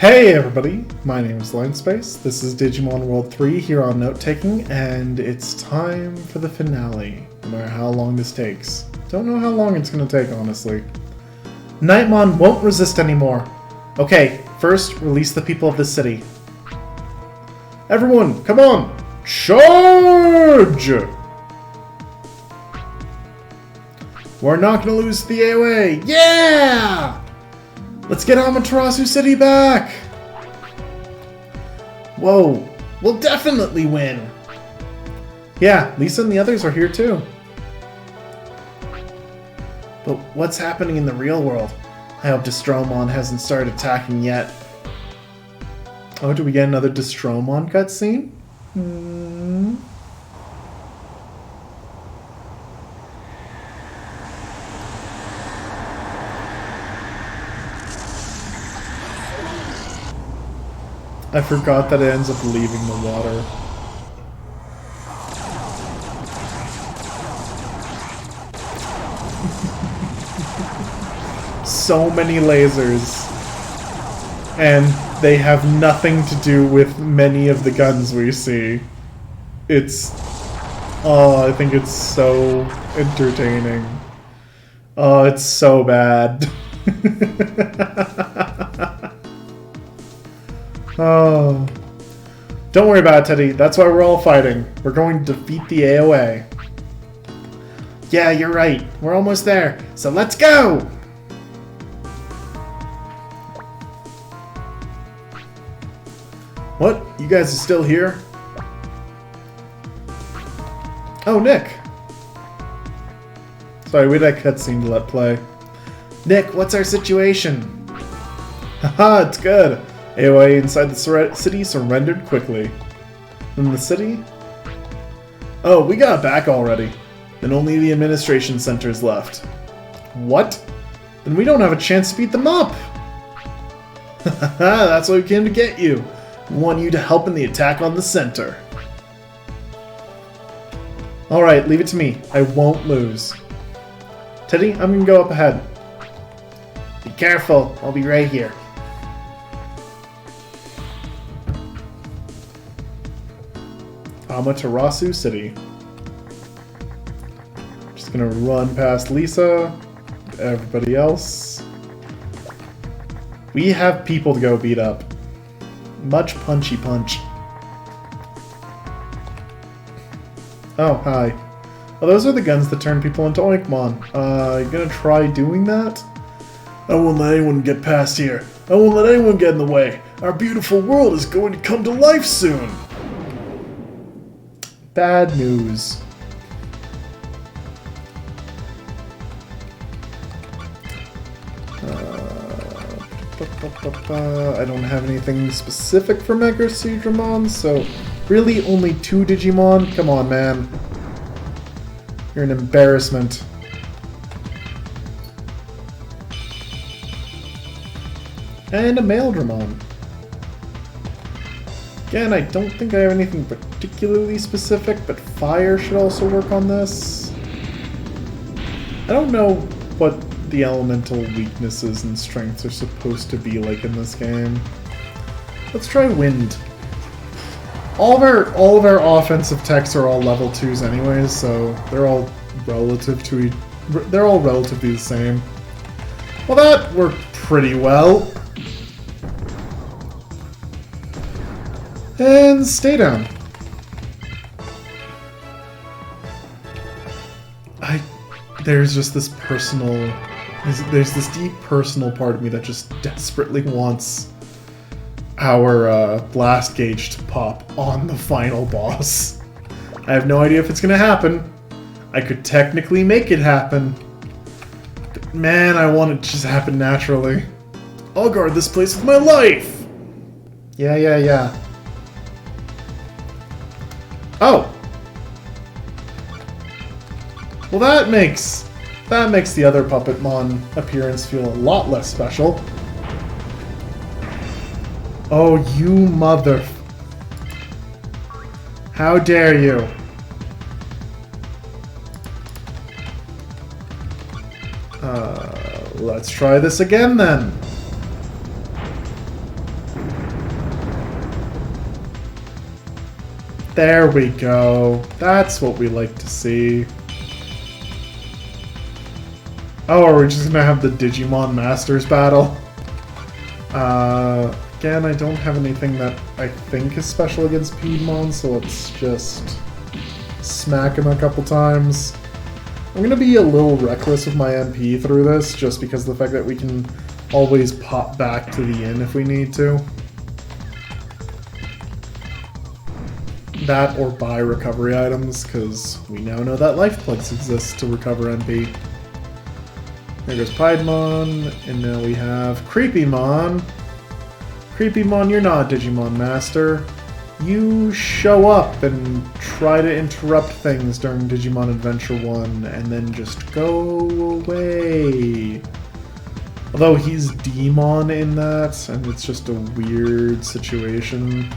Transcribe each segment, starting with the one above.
Hey everybody, my name is Linespace. This is Digimon World 3 here on Note Taking, and it's time for the finale, no matter how long this takes. Don't know how long it's gonna take, honestly. Nightmon won't resist anymore. Okay, first, release the people of the city. Everyone, come on! Charge! We're not gonna lose the AOA! Yeah! Let's get Amaterasu City back! Whoa, we'll definitely win! Yeah, Lisa and the others are here too. But what's happening in the real world? I hope Destromon hasn't started attacking yet. Oh, do we get another Destromon cutscene? I forgot that it ends up leaving the water. So many lasers. And they have nothing to do with many of the guns we see. It's... oh, I think it's so entertaining. Oh, it's so bad. Oh. Don't worry about it, Teddy. That's why we're all fighting. We're going to defeat the AOA. Yeah, you're right. We're almost there. So let's go! What? You guys are still here? Oh, Nick. Sorry, we had that cutscene to let play. Nick, what's our situation? Haha, it's good. AOA inside the city surrendered quickly. In the city? Oh, we got back already. Then only the administration center is left. What? Then we don't have a chance to beat them up! Haha, that's why we came to get you. We want you to help in the attack on the center. Alright, leave it to me. I won't lose. Teddy, I'm gonna go up ahead. Be careful, I'll be right here. Amaterasu City. Just gonna run past Lisa, everybody else. We have people to go beat up. Much punchy punch. Oh, hi. Oh, those are the guns that turn people into Oinkmon. You gonna try doing that? I won't let anyone get past here. I won't let anyone get in the way. Our beautiful world is going to come to life soon. Bad news. I don't have anything specific for Mega Seedramon, so really only 2 Digimon? Come on, man. You're an embarrassment. And a Maildramon. Again, I don't think I have anything particularly specific, but fire should also work on this. I don't know what the elemental weaknesses and strengths are supposed to be like in this game. Let's try wind. All of our offensive techs are all level 2s anyways, so they're all relatively the same. Well, that worked pretty well. And stay down. There's just this personal... There's this deep personal part of me that just desperately wants our blast gauge to pop on the final boss. I have no idea if it's gonna happen. I could technically make it happen. But man, I want it to just happen naturally. I'll guard this place with my life! Yeah. Oh! Well, that makes the other Puppetmon appearance feel a lot less special. Oh, you mother... How dare you? Let's try this again then. There we go. That's what we like to see. Oh, are we just gonna have the Digimon Masters battle? Again, I don't have anything that I think is special against Piedmon, so let's just smack him a couple times. I'm gonna be a little reckless with my MP through this, just because of the fact that we can always pop back to the inn if we need to. That or buy recovery items, because we now know that life plugs exist to recover MP. There goes Piedmon, and now we have Creepymon. Creepymon, you're not a Digimon Master. You show up and try to interrupt things during Digimon Adventure 1, and then just go away. Although he's Demon in that, and it's just a weird situation.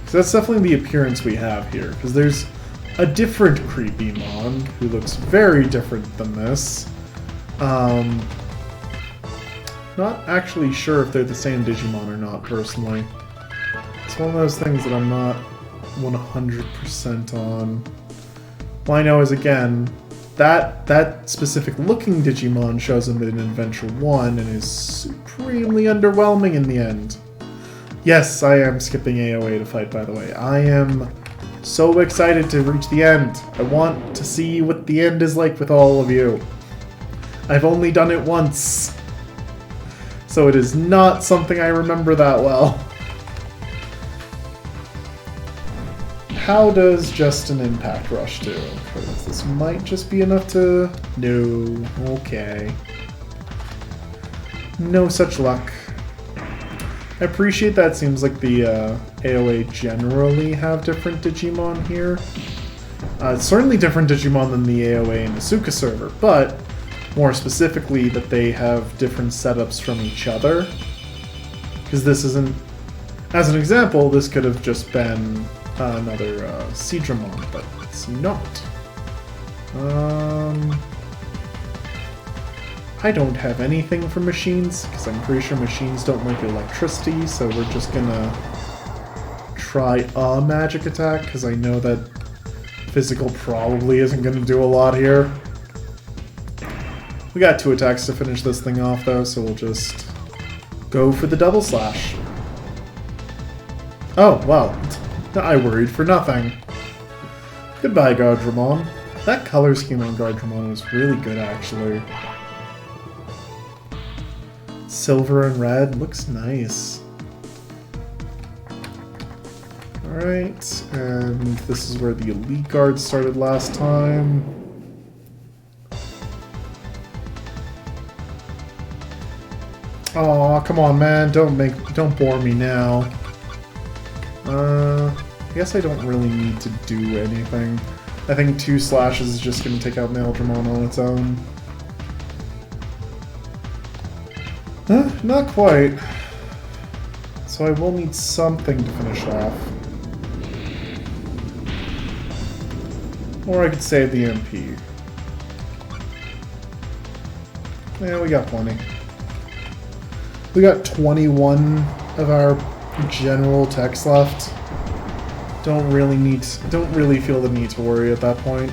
So that's definitely the appearance we have here, because there's a different Creepymon who looks very different than this. Not actually sure if they're the same Digimon or not, personally. It's one of those things that I'm not 100% on. All I know is, again, that specific looking Digimon shows up in Adventure 1 and is supremely underwhelming in the end. Yes, I am skipping AOA to fight, by the way. I am so excited to reach the end. I want to see what the end is like with all of you. I've only done it once, so it is not something I remember that well. How does just an impact rush do? Because this might just be enough to... No. Okay. No such luck. I appreciate that. Seems like the AOA generally have different Digimon here. It's certainly different Digimon than the AOA and Asuka server, but more specifically that they have different setups from each other. Because this isn't... As an example, this could have just been another Seadramon, but it's not. I don't have anything for machines, because I'm pretty sure machines don't like electricity, so we're just gonna try a magic attack, because I know that physical probably isn't gonna do a lot here. We got 2 attacks to finish this thing off, though, so we'll just go for the double slash. Oh, well, I worried for nothing. Goodbye, Guardramon. That color scheme on Guardramon was really good, actually. Silver and red looks nice. Alright, and this is where the Elite Guard started last time. Aw, come on, man, don't bore me now. I guess I don't really need to do anything. I think 2 slashes is just gonna take out Maildramon on its own. Not quite. So I will need something to finish off. Or I could save the MP. Yeah, we got plenty. We got 21 of our general text left. Don't really feel the need to worry at that point.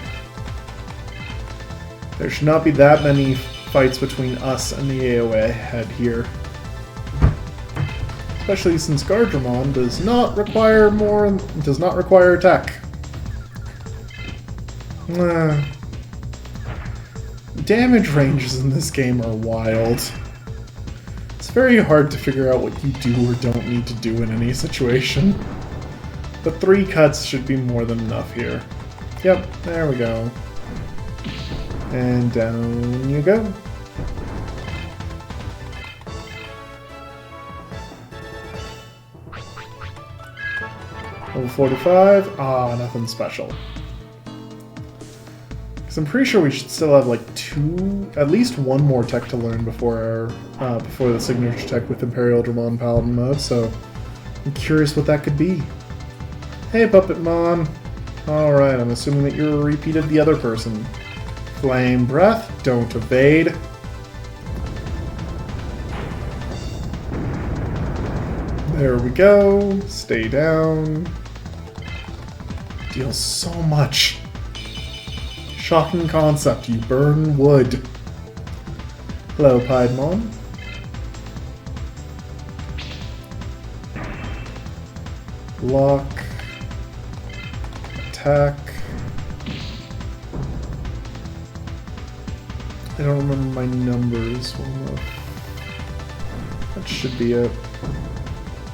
There should not be that many fights between us and the AOA head here. Especially since Guardramon does not require attack. Damage ranges in this game are wild. It's very hard to figure out what you do or don't need to do in any situation. But 3 cuts should be more than enough here. Yep, there we go. And down you go. Level 45. Ah, nothing special. Because I'm pretty sure we should still have like at least 1 more tech to learn before the signature tech with Imperial Dramon Paladin mode. So I'm curious what that could be. Hey, Puppetmon. Alright, I'm assuming that you're a repeat of the other person. Flame Breath, don't evade. There we go. Stay down. Deals so much. Shocking concept. You burn wood. Hello, Piedmon. Block. Attack. I don't remember my numbers. Well, that should be it.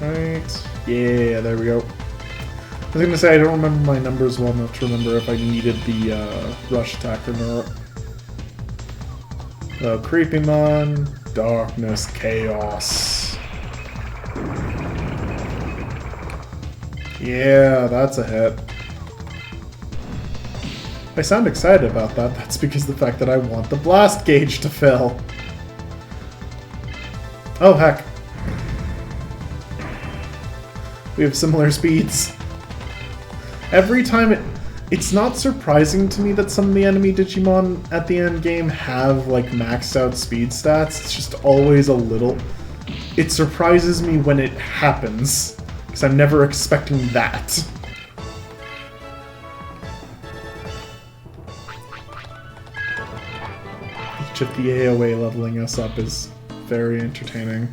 Right. Yeah, there we go. I was gonna say I don't remember my numbers well enough to remember if I needed the rush attack or not. Creepymon, Darkness, Chaos. Yeah, that's a hit. If I sound excited about that, that's because of the fact that I want the blast gauge to fill. Oh, heck. We have similar speeds. Every time it's not surprising to me that some of the enemy Digimon at the end game have like maxed out speed stats. It's just always a little... It surprises me when it happens, because I'm never expecting that. Each of the AOA leveling us up is very entertaining.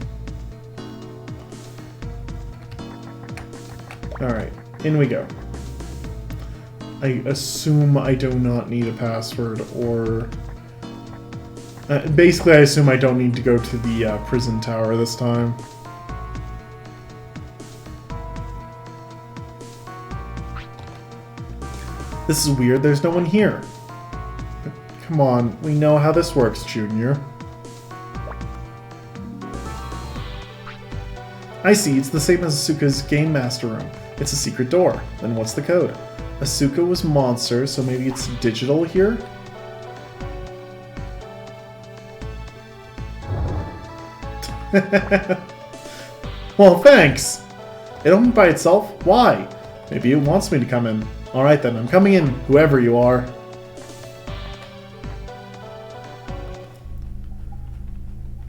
Alright, in we go. I assume I do not need a password, or... basically, I assume I don't need to go to the prison tower this time. This is weird, there's no one here. But come on, we know how this works, Junior. I see, it's the same as Asuka's Game Master Room. It's a secret door. Then what's the code? Asuka was monster, so maybe it's digital here? Well, thanks! It opened by itself? Why? Maybe it wants me to come in. Alright then, I'm coming in, whoever you are.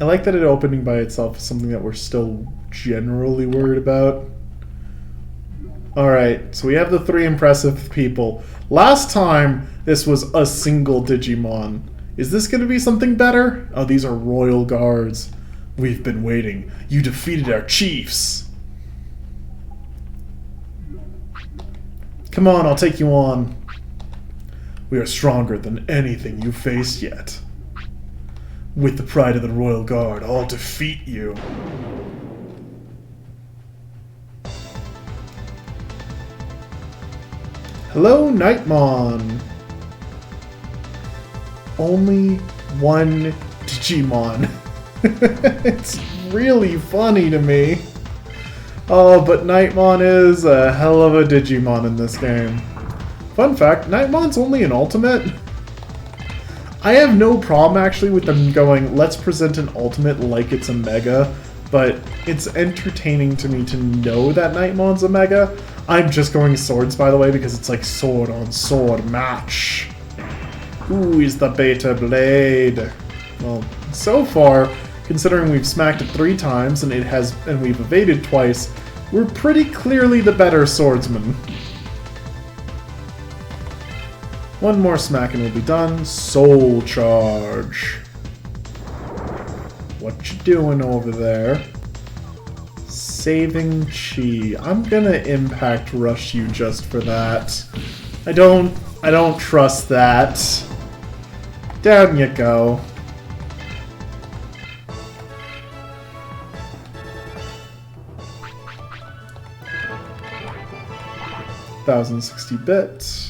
I like that it opening by itself is something that we're still generally worried about. Alright, so we have the three impressive people. Last time, this was a single Digimon. Is this going to be something better? Oh, these are royal guards. We've been waiting. You defeated our chiefs. Come on, I'll take you on. We are stronger than anything you've faced yet. With the pride of the Royal Guard, I'll defeat you. Hello, Nightmon. Only one Digimon. It's really funny to me. Oh, but Nightmon is a hell of a Digimon in this game. Fun fact, Nightmon's only an ultimate. I have no problem actually with them going, let's present an ultimate like it's a mega, but it's entertaining to me to know that Nightmon's a mega. I'm just going swords, by the way, because it's like sword on sword match. Who is the beta blade? Well, so far, considering we've smacked it 3 times and we've evaded twice, we're pretty clearly the better swordsman. One more smack and we'll be done. Soul charge. What you doing over there? Saving chi. I'm gonna impact rush you just for that. I don't trust that. Down you go. 1060 bits.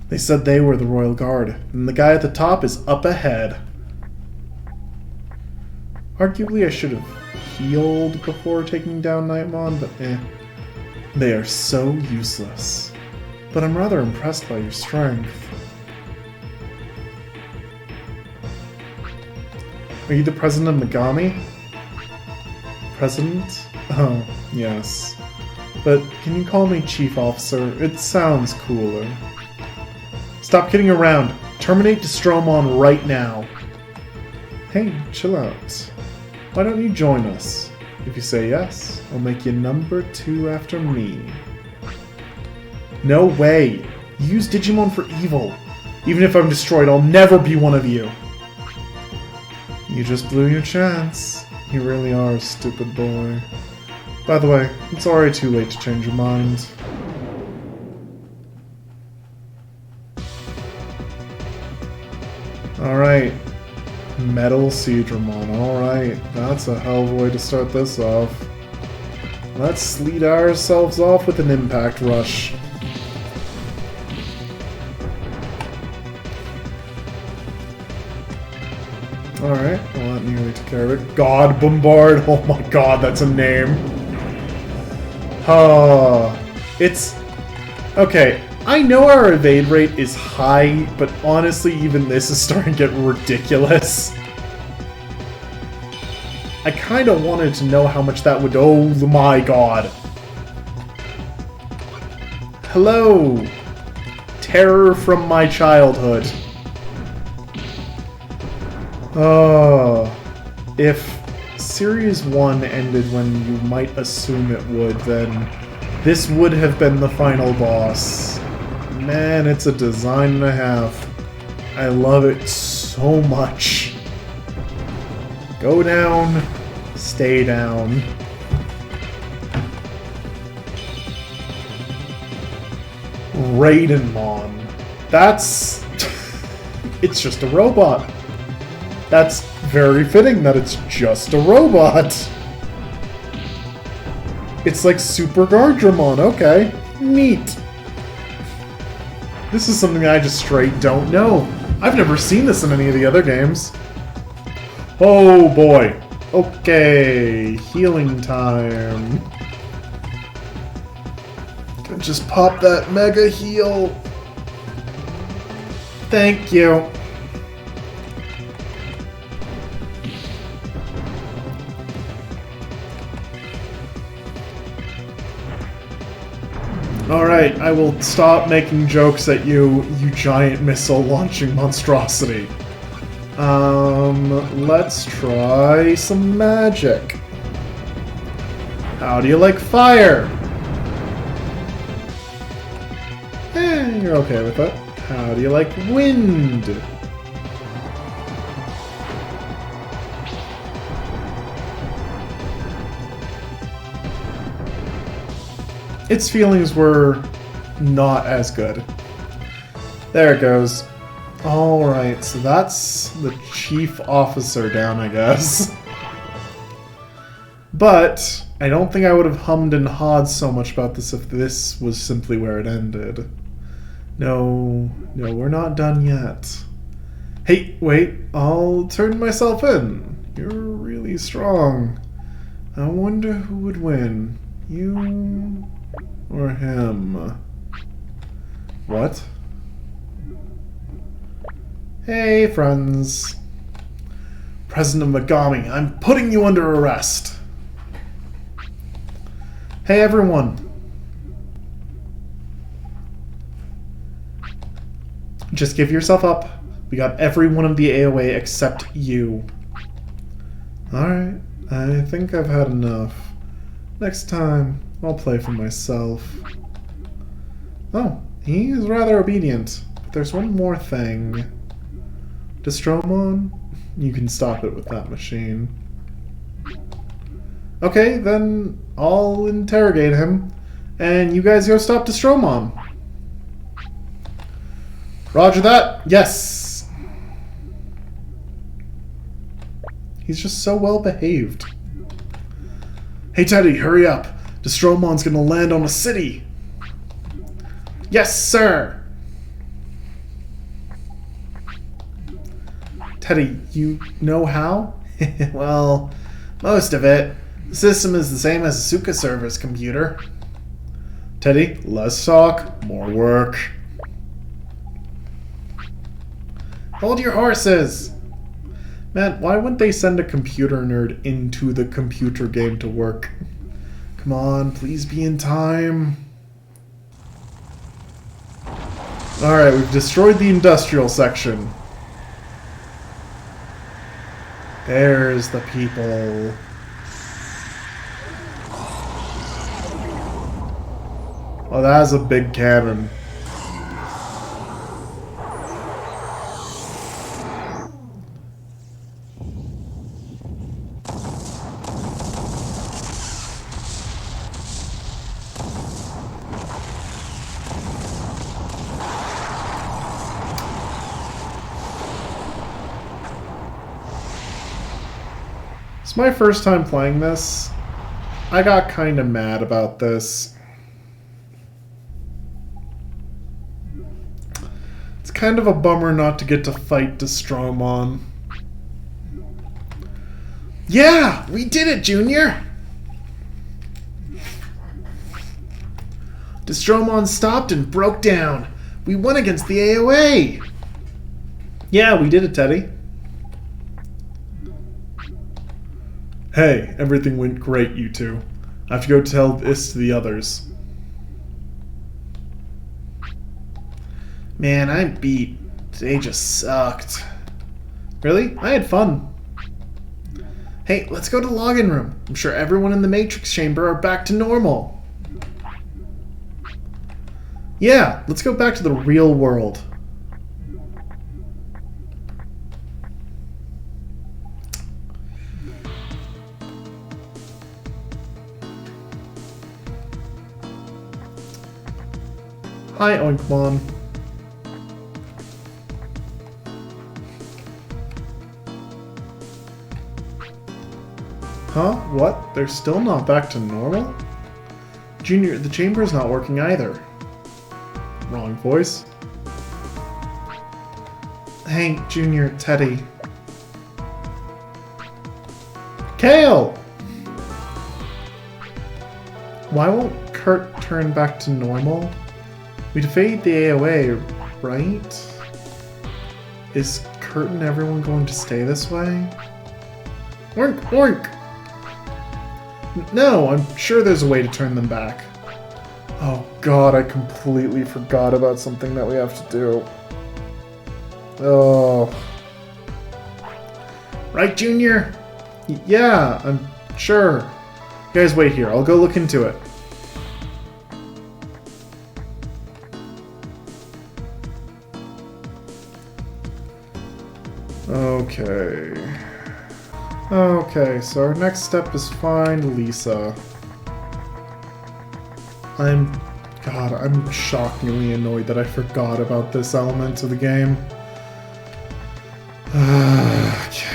They said they were the Royal Guard, and the guy at the top is up ahead. Arguably I should have healed before taking down Nightmon, but eh. They are so useless. But I'm rather impressed by your strength. Are you the president of Megami? President? Oh, yes. But can you call me Chief Officer? It sounds cooler. Stop kidding around. Terminate Destromon right now. Hey, chill out. Why don't you join us? If you say yes, I'll make you number 2 after me. No way! You use Digimon for evil. Even if I'm destroyed, I'll never be one of you. You just blew your chance. You really are a stupid boy. By the way, it's already too late to change your mind. Alright. Metal Seedramon. Alright. That's a hell of a way to start this off. Let's lead ourselves off with an Impact Rush. Alright, well that nearly took care of it. God Bombard! Oh my god, that's a name. It's... Okay, I know our evade rate is high, but honestly even this is starting to get ridiculous. I kinda wanted to know how much that would... Oh my god. Hello! Terror from my childhood. Oh, if Series 1 ended when you might assume it would, then this would have been the final boss. Man, it's a design and a half. I love it so much. Go down, stay down. Raidenmon. That's... it's just a robot. That's very fitting that it's just a robot. It's like Super Guardramon, okay. Neat. This is something I just straight don't know. I've never seen this in any of the other games. Oh boy. Okay, healing time. Can just pop that mega heal. Thank you. Alright, I will stop making jokes at you, you giant missile-launching monstrosity. Let's try some magic. How do you like fire? You're okay with it. How do you like wind? Its feelings were not as good. There it goes. Alright, so that's the chief officer down, I guess. But I don't think I would have hummed and hawed so much about this if this was simply where it ended. No, we're not done yet. Hey, wait, I'll turn myself in. You're really strong. I wonder who would win, you or him? What? Hey, friends. President Megami, I'm putting you under arrest. Hey, everyone. Just give yourself up. We got every one of the AOA except you. Alright, I think I've had enough. Next time, I'll play for myself. Oh, he is rather obedient. But there's one more thing. Destromon, you can stop it with that machine. Okay, then I'll interrogate him, and you guys go stop Destromon. Roger that. Yes. He's just so well behaved. Hey Teddy, hurry up. Destromon's gonna land on a city. Yes, sir. Teddy, you know how? Well, most of it. The system is the same as a Suka server's computer. Teddy, less talk, more work. Hold your horses! Man, why wouldn't they send a computer nerd into the computer game to work? Come on, please be in time. Alright, we've destroyed the industrial section. There's the people. Oh, that's a big cannon. It's my first time playing this. I got kind of mad about this. It's kind of a bummer not to get to fight Digimon. Yeah, we did it, Junior! Digimon stopped and broke down. We won against the AOA! Yeah, we did it, Teddy. Hey, everything went great, you two. I have to go tell this to the others. Man, I'm beat. Today just sucked. Really? I had fun. Hey, let's go to the login room. I'm sure everyone in the Matrix Chamber are back to normal. Yeah, let's go back to the real world. Hi, Oinkmon. Huh? What? They're still not back to normal? Junior, the chamber's not working either. Wrong voice. Hey, Junior, Teddy. Kale! Why won't Kurt turn back to normal? We defeated the AOA, right? Is Kurt and everyone going to stay this way? Oink, oink! No, I'm sure there's a way to turn them back. Oh god, I completely forgot about something that we have to do. Oh. Right, Junior? Yeah, I'm sure. You guys wait here, I'll go look into it. Okay. Okay, so our next step is find Lisa. I'm shockingly annoyed that I forgot about this element of the game. Okay.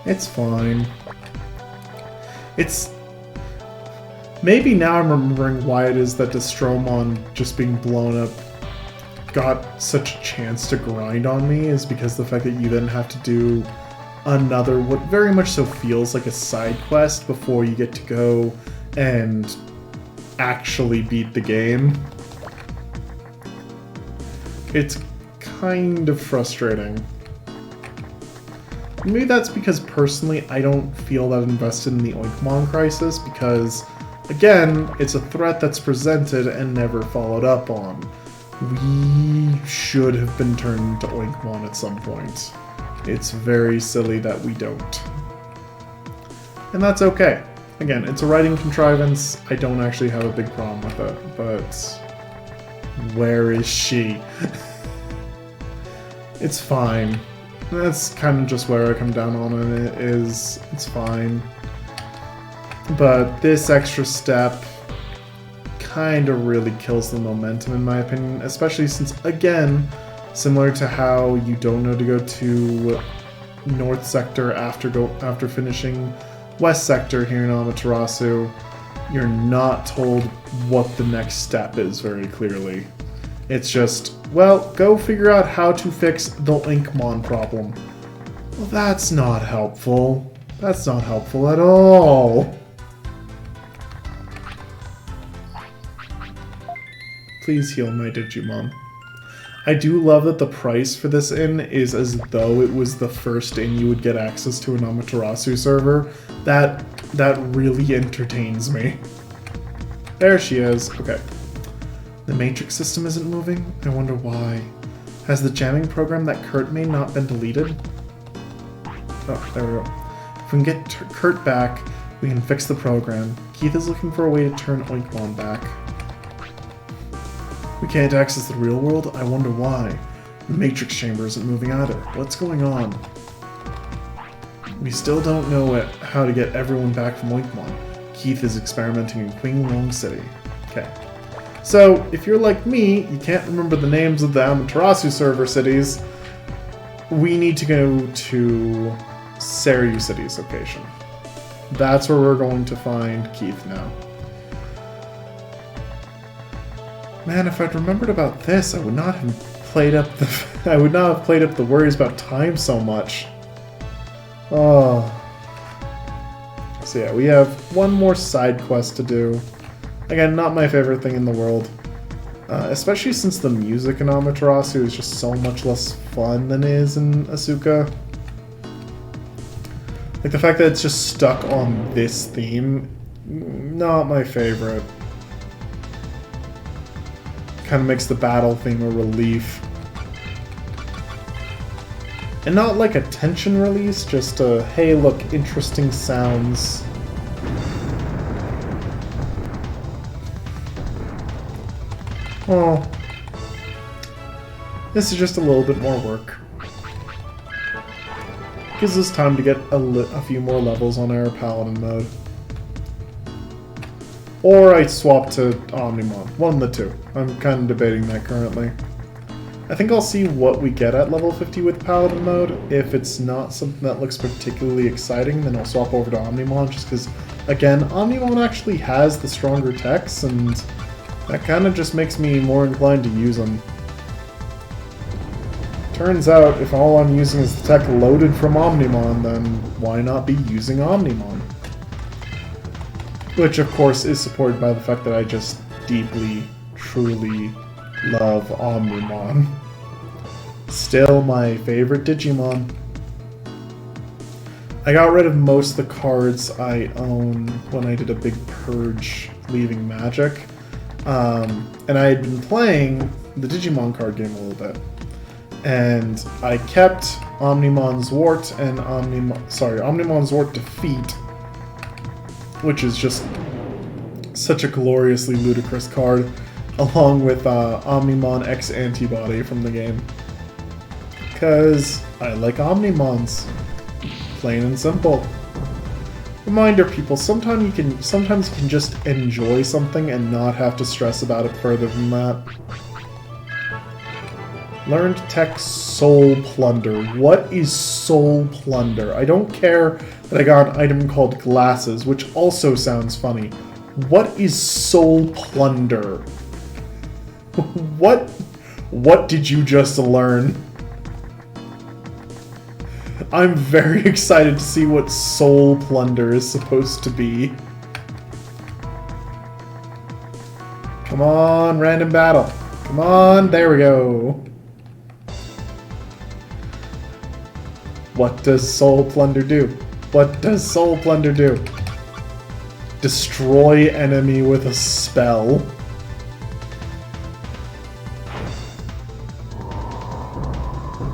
It's fine. It's... Maybe now I'm remembering why it is that Distromon just being blown up got such a chance to grind on me, is because the fact that you then have to do another, what very much so feels like a side quest before you get to go and actually beat the game. It's kind of frustrating. Maybe that's because personally I don't feel that invested in the Oinkmon crisis, because again, it's a threat that's presented and never followed up on. We should have been turned to Oinkmon at some point. It's very silly that we don't. And that's okay. Again, it's a writing contrivance. I don't actually have a big problem with it, but... where is she? It's fine. That's kind of just where I come down on it, is it's fine. But this extra step kind of really kills the momentum, in my opinion, especially since, again, similar to how you don't know to go to North Sector after finishing West Sector here in Amaterasu, you're not told what the next step is very clearly. It's just, well, go figure out how to fix the Oinkmon problem. Well, that's not helpful. That's not helpful at all. Please heal my Digimon. I do love that the price for this inn is as though it was the first inn you would get access to an Amaterasu server. That really entertains me. There she is. Okay. The matrix system isn't moving? I wonder why. Has the jamming program that Kurt made not been deleted? Oh, there we go. If we can get Kurt back, we can fix the program. Keith is looking for a way to turn Oinkmon back. We can't access the real world? I wonder why. The matrix chamber isn't moving either. What's going on? We still don't know how to get everyone back from Oinkmon. Keith is experimenting in Qinglong City. Okay. So, if you're like me, you can't remember the names of the Amaterasu server cities, we need to go to Seiryu City's location. That's where we're going to find Keith now. Man, if I'd remembered about this, I would not have played up the worries about time so much. Oh. So yeah, we have one more side quest to do. Again, not my favorite thing in the world. Especially since the music in Amaterasu is just so much less fun than it is in Asuka. Like, the fact that it's just stuck on this theme, not my favorite. Kind of makes the battle theme a relief. And not like a tension release, just a, hey look, interesting sounds. Oh. This is just a little bit more work. Gives us time to get a few more levels on our Paladin mode. Or I swap to Omnimon. One of the two. I'm kind of debating that currently. I think I'll see what we get at level 50 with Paladin mode. If it's not something that looks particularly exciting, then I'll swap over to Omnimon, just because, again, Omnimon actually has the stronger techs, and that kind of just makes me more inclined to use them. Turns out, if all I'm using is the tech loaded from Omnimon, then why not be using Omnimon? Which, of course, is supported by the fact that I just deeply, truly love Omnimon. Still my favorite Digimon. I got rid of most of the cards I own when I did a big purge leaving Magic. And I had been playing the Digimon card game a little bit. And I kept Omnimon Zwart and Omnimon Zwart Defeat, which is just such a gloriously ludicrous card, along with Omnimon X Antibody from the game. Because I like Omnimons. Plain and simple. Reminder, people, sometimes you can just enjoy something and not have to stress about it further than that. Learned tech Soul Plunder. What is Soul Plunder? I don't care that I got an item called Glasses, which also sounds funny. What is Soul Plunder? What did you just learn? I'm very excited to see what Soul Plunder is supposed to be. Come on, random battle. Come on, there we go. What does Soul Plunder do? What does Soul Plunder do? Destroy enemy with a spell.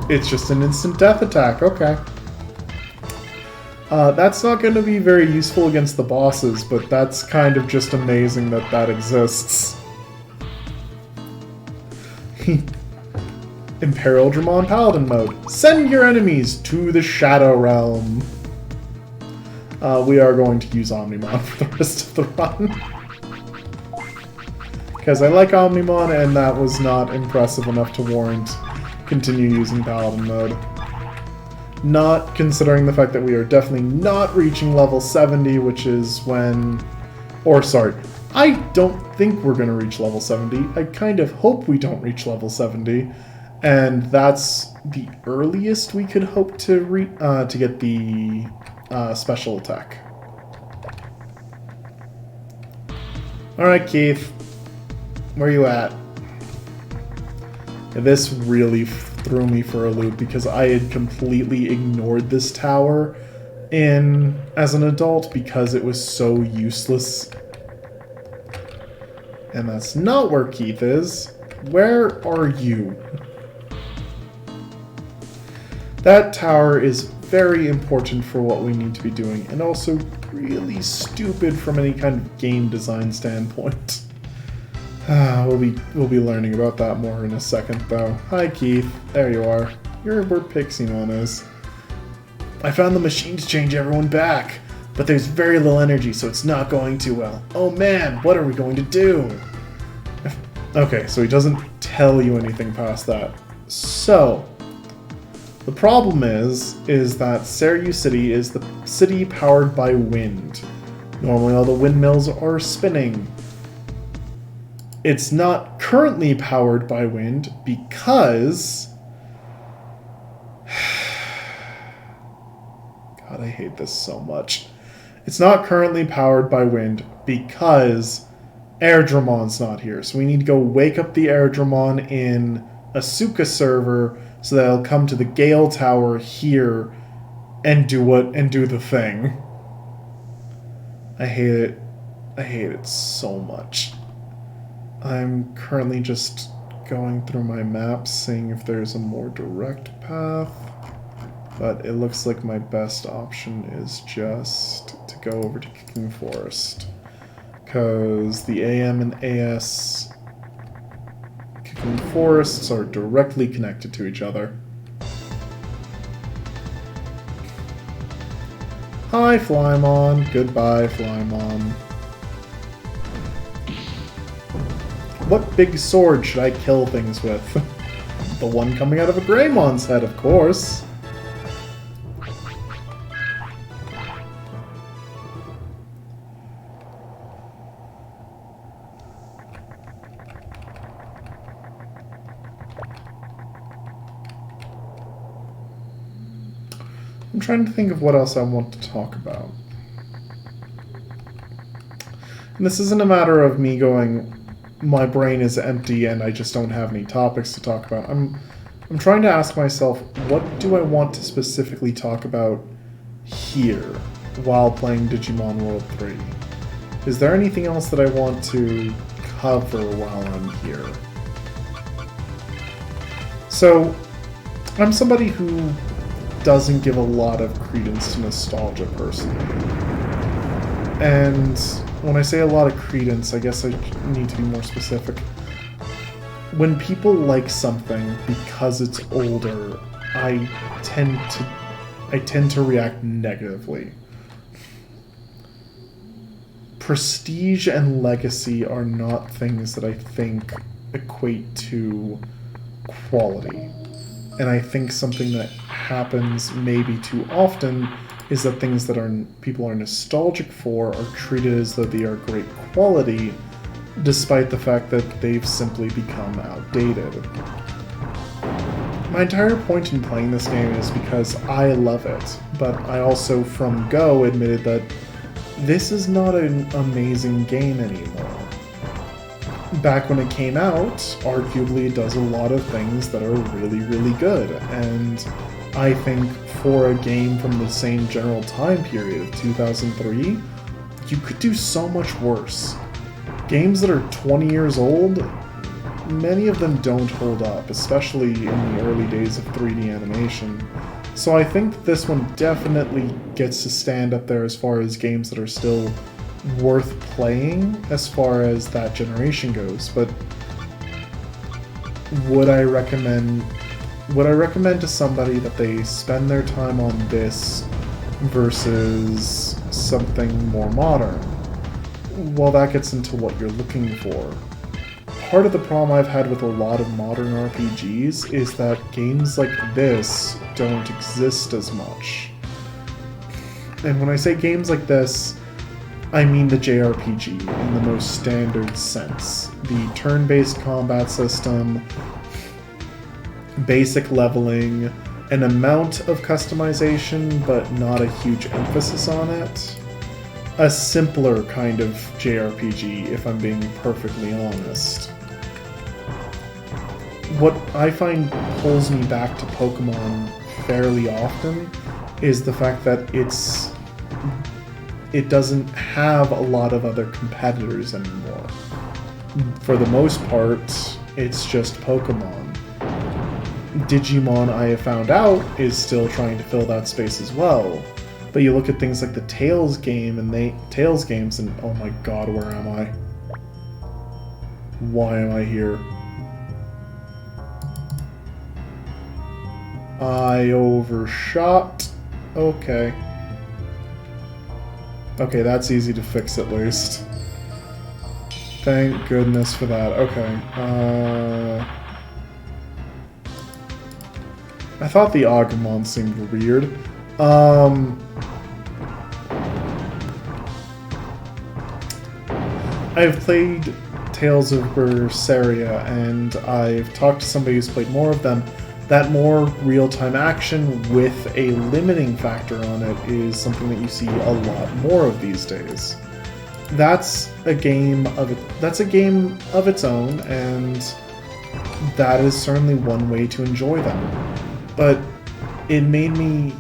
It's just an instant death attack, okay. That's not going to be very useful against the bosses, but that's kind of just amazing that that exists. Imperial Dramon Paladin mode. Send your enemies to the Shadow Realm. We are going to use Omnimon for the rest of the run. Because I like Omnimon, and that was not impressive enough to warrant continue using Paladin mode. Not considering the fact that we are definitely not reaching level 70, which is when... Or, sorry, I don't think we're going to reach level 70. I kind of hope we don't reach level 70. And that's the earliest we could hope to get the special attack. Alright, Keith. Where you at? And this really threw me for a loop because I had completely ignored this tower as an adult because it was so useless. And that's not where Keith is. Where are you? That tower is very important for what we need to be doing, and also really stupid from any kind of game design standpoint. We'll be learning about that more in a second, though. Hi, Keith. There you are. You're where Piximon is. I found the machine to change everyone back, but there's very little energy, so it's not going too well. Oh man, what are we going to do? Okay, so he doesn't tell you anything past that. So, the problem is that Seiryu City is the city powered by wind. Normally all the windmills are spinning. It's not currently powered by wind because... God, I hate this so much. It's not currently powered by wind because Airdramon's not here. So we need to go wake up the Airdramon in Asuka server so that it'll come to the Gale Tower here and do the thing. I hate it. I hate it so much. I'm currently just going through my maps, seeing if there's a more direct path. But it looks like my best option is just to go over to Kicking Forest. Because the AM and AS Kicking Forests are directly connected to each other. Hi, Flymon. Goodbye, Flymon. What big sword should I kill things with? The one coming out of a Greymon's head, of course. I'm trying to think of what else I want to talk about. And this isn't a matter of me going, my brain is empty and I just don't have any topics to talk about. I'm trying to ask myself, what do I want to specifically talk about here while playing Digimon World 3? Is there anything else that I want to cover while I'm here? So, I'm somebody who doesn't give a lot of credence to nostalgia personally. And when I say a lot of credence, I guess I need to be more specific. When people like something because it's older, I tend to react negatively. Prestige and legacy are not things that I think equate to quality. And I think something that happens maybe too often is that things that people are nostalgic for are treated as though they are great quality, despite the fact that they've simply become outdated. My entire point in playing this game is because I love it, but I also, from Go, admitted that this is not an amazing game anymore. Back when it came out, arguably it does a lot of things that are really, really good, and I think for a game from the same general time period of 2003, you could do so much worse. Games that are 20 years old, many of them don't hold up, especially in the early days of 3D animation. So I think this one definitely gets to stand up there as far as games that are still worth playing as far as that generation goes, but would I recommend to somebody that they spend their time on this versus something more modern? Well, that gets into what you're looking for. Part of the problem I've had with a lot of modern RPGs is that games like this don't exist as much. And when I say games like this, I mean the JRPG in the most standard sense. The turn-based combat system, basic leveling, an amount of customization, but not a huge emphasis on it. A simpler kind of JRPG, if I'm being perfectly honest. what I find pulls me back to Pokemon fairly often is the fact that it doesn't have a lot of other competitors anymore. For the most part, it's just Pokemon. Digimon, I have found out, is still trying to fill that space as well. But you look at things like the Tails game and Tails games, and oh my god, where am I? Why am I here? I overshot. Okay. Okay, that's easy to fix at least. Thank goodness for that. Okay. I thought the Agumon seemed weird. I've played Tales of Berseria, and I've talked to somebody who's played more of them. That more real-time action with a limiting factor on it is something that you see a lot more of these days. That's a game of its own, and that is certainly one way to enjoy them. But it made me...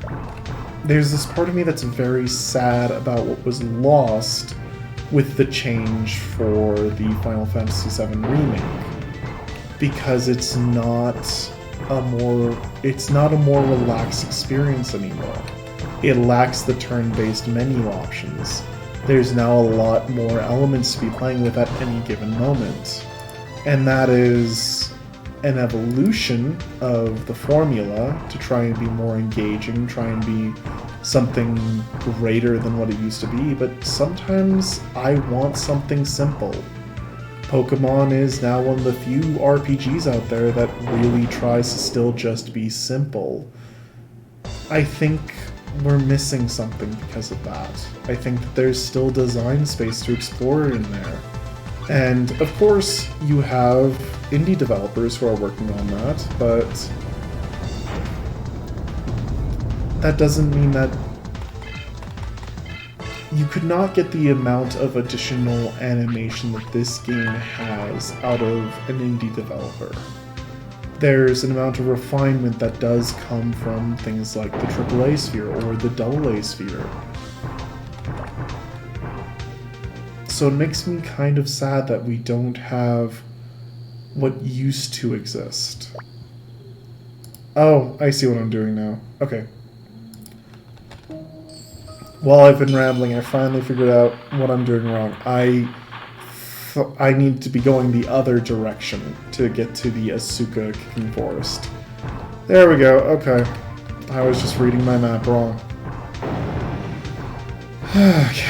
There's this part of me that's very sad about what was lost with the change for the Final Fantasy VII Remake. Because it's not a more relaxed experience anymore. It lacks the turn-based menu options. There's now a lot more elements to be playing with at any given moment. And that is an evolution of the formula to try and be more engaging, try and be something greater than what it used to be, but sometimes I want something simple. Pokemon is now one of the few RPGs out there that really tries to still just be simple. I think we're missing something because of that. I think that there's still design space to explore in there. And of course, you have indie developers who are working on that, but that doesn't mean that you could not get the amount of additional animation that this game has out of an indie developer. There's an amount of refinement that does come from things like the AAA sphere or the AA sphere. So it makes me kind of sad that we don't have what used to exist. Oh, I see what I'm doing now. Okay. While I've been rambling, I finally figured out what I'm doing wrong. I need to be going the other direction to get to the Asuka Kicking Forest. There we go, okay. I was just reading my map wrong. Okay.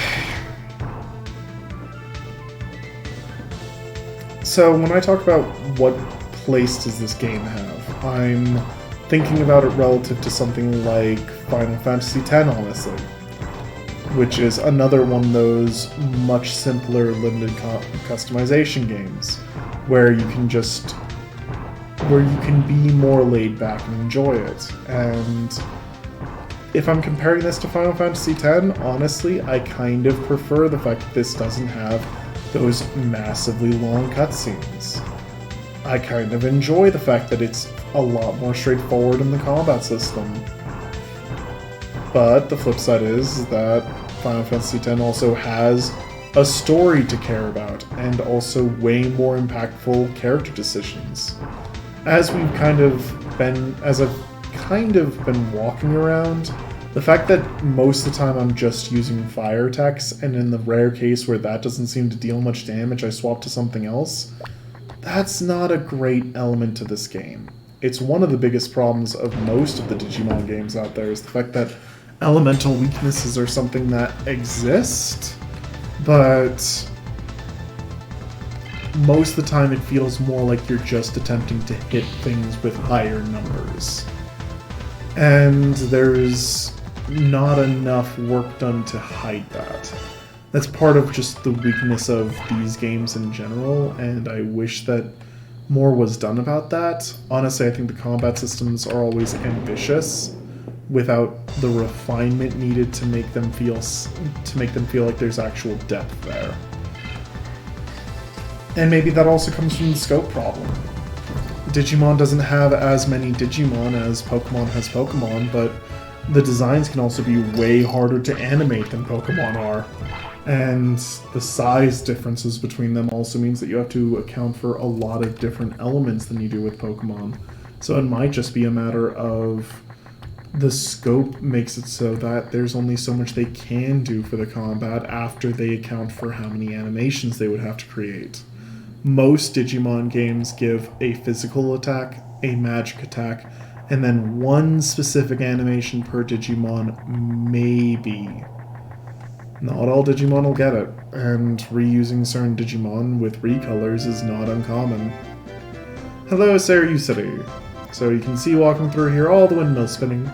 So when I talk about what place does this game have, I'm thinking about it relative to something like Final Fantasy X, honestly. Which is another one of those much simpler limited customization games where you can be more laid back and enjoy it. And if I'm comparing this to Final Fantasy X, honestly, I kind of prefer the fact that this doesn't have those massively long cutscenes. I kind of enjoy the fact that it's a lot more straightforward in the combat system. But the flip side is that Final Fantasy X also has a story to care about, and also way more impactful character decisions. As I've kind of been walking around, the fact that most of the time I'm just using fire attacks, and in the rare case where that doesn't seem to deal much damage, I swap to something else, that's not a great element to this game. It's one of the biggest problems of most of the Digimon games out there, is the fact that elemental weaknesses are something that exist, but most of the time it feels more like you're just attempting to hit things with higher numbers. And there's not enough work done to hide that. That's part of just the weakness of these games in general, and I wish that more was done about that. Honestly, I think the combat systems are always ambitious, without the refinement needed to make them feel like there's actual depth there. And maybe that also comes from the scope problem. Digimon doesn't have as many Digimon as Pokemon has Pokemon, but the designs can also be way harder to animate than Pokemon are. And the size differences between them also means that you have to account for a lot of different elements than you do with Pokemon. So it might just be a matter of the scope makes it so that there's only so much they can do for the combat after they account for how many animations they would have to create. Most Digimon games give a physical attack, a magic attack, and then one specific animation per Digimon, maybe. Not all Digimon will get it, and reusing certain Digimon with recolors is not uncommon. Hello, Sarah City. So you can see walking through here all the windmills spinning.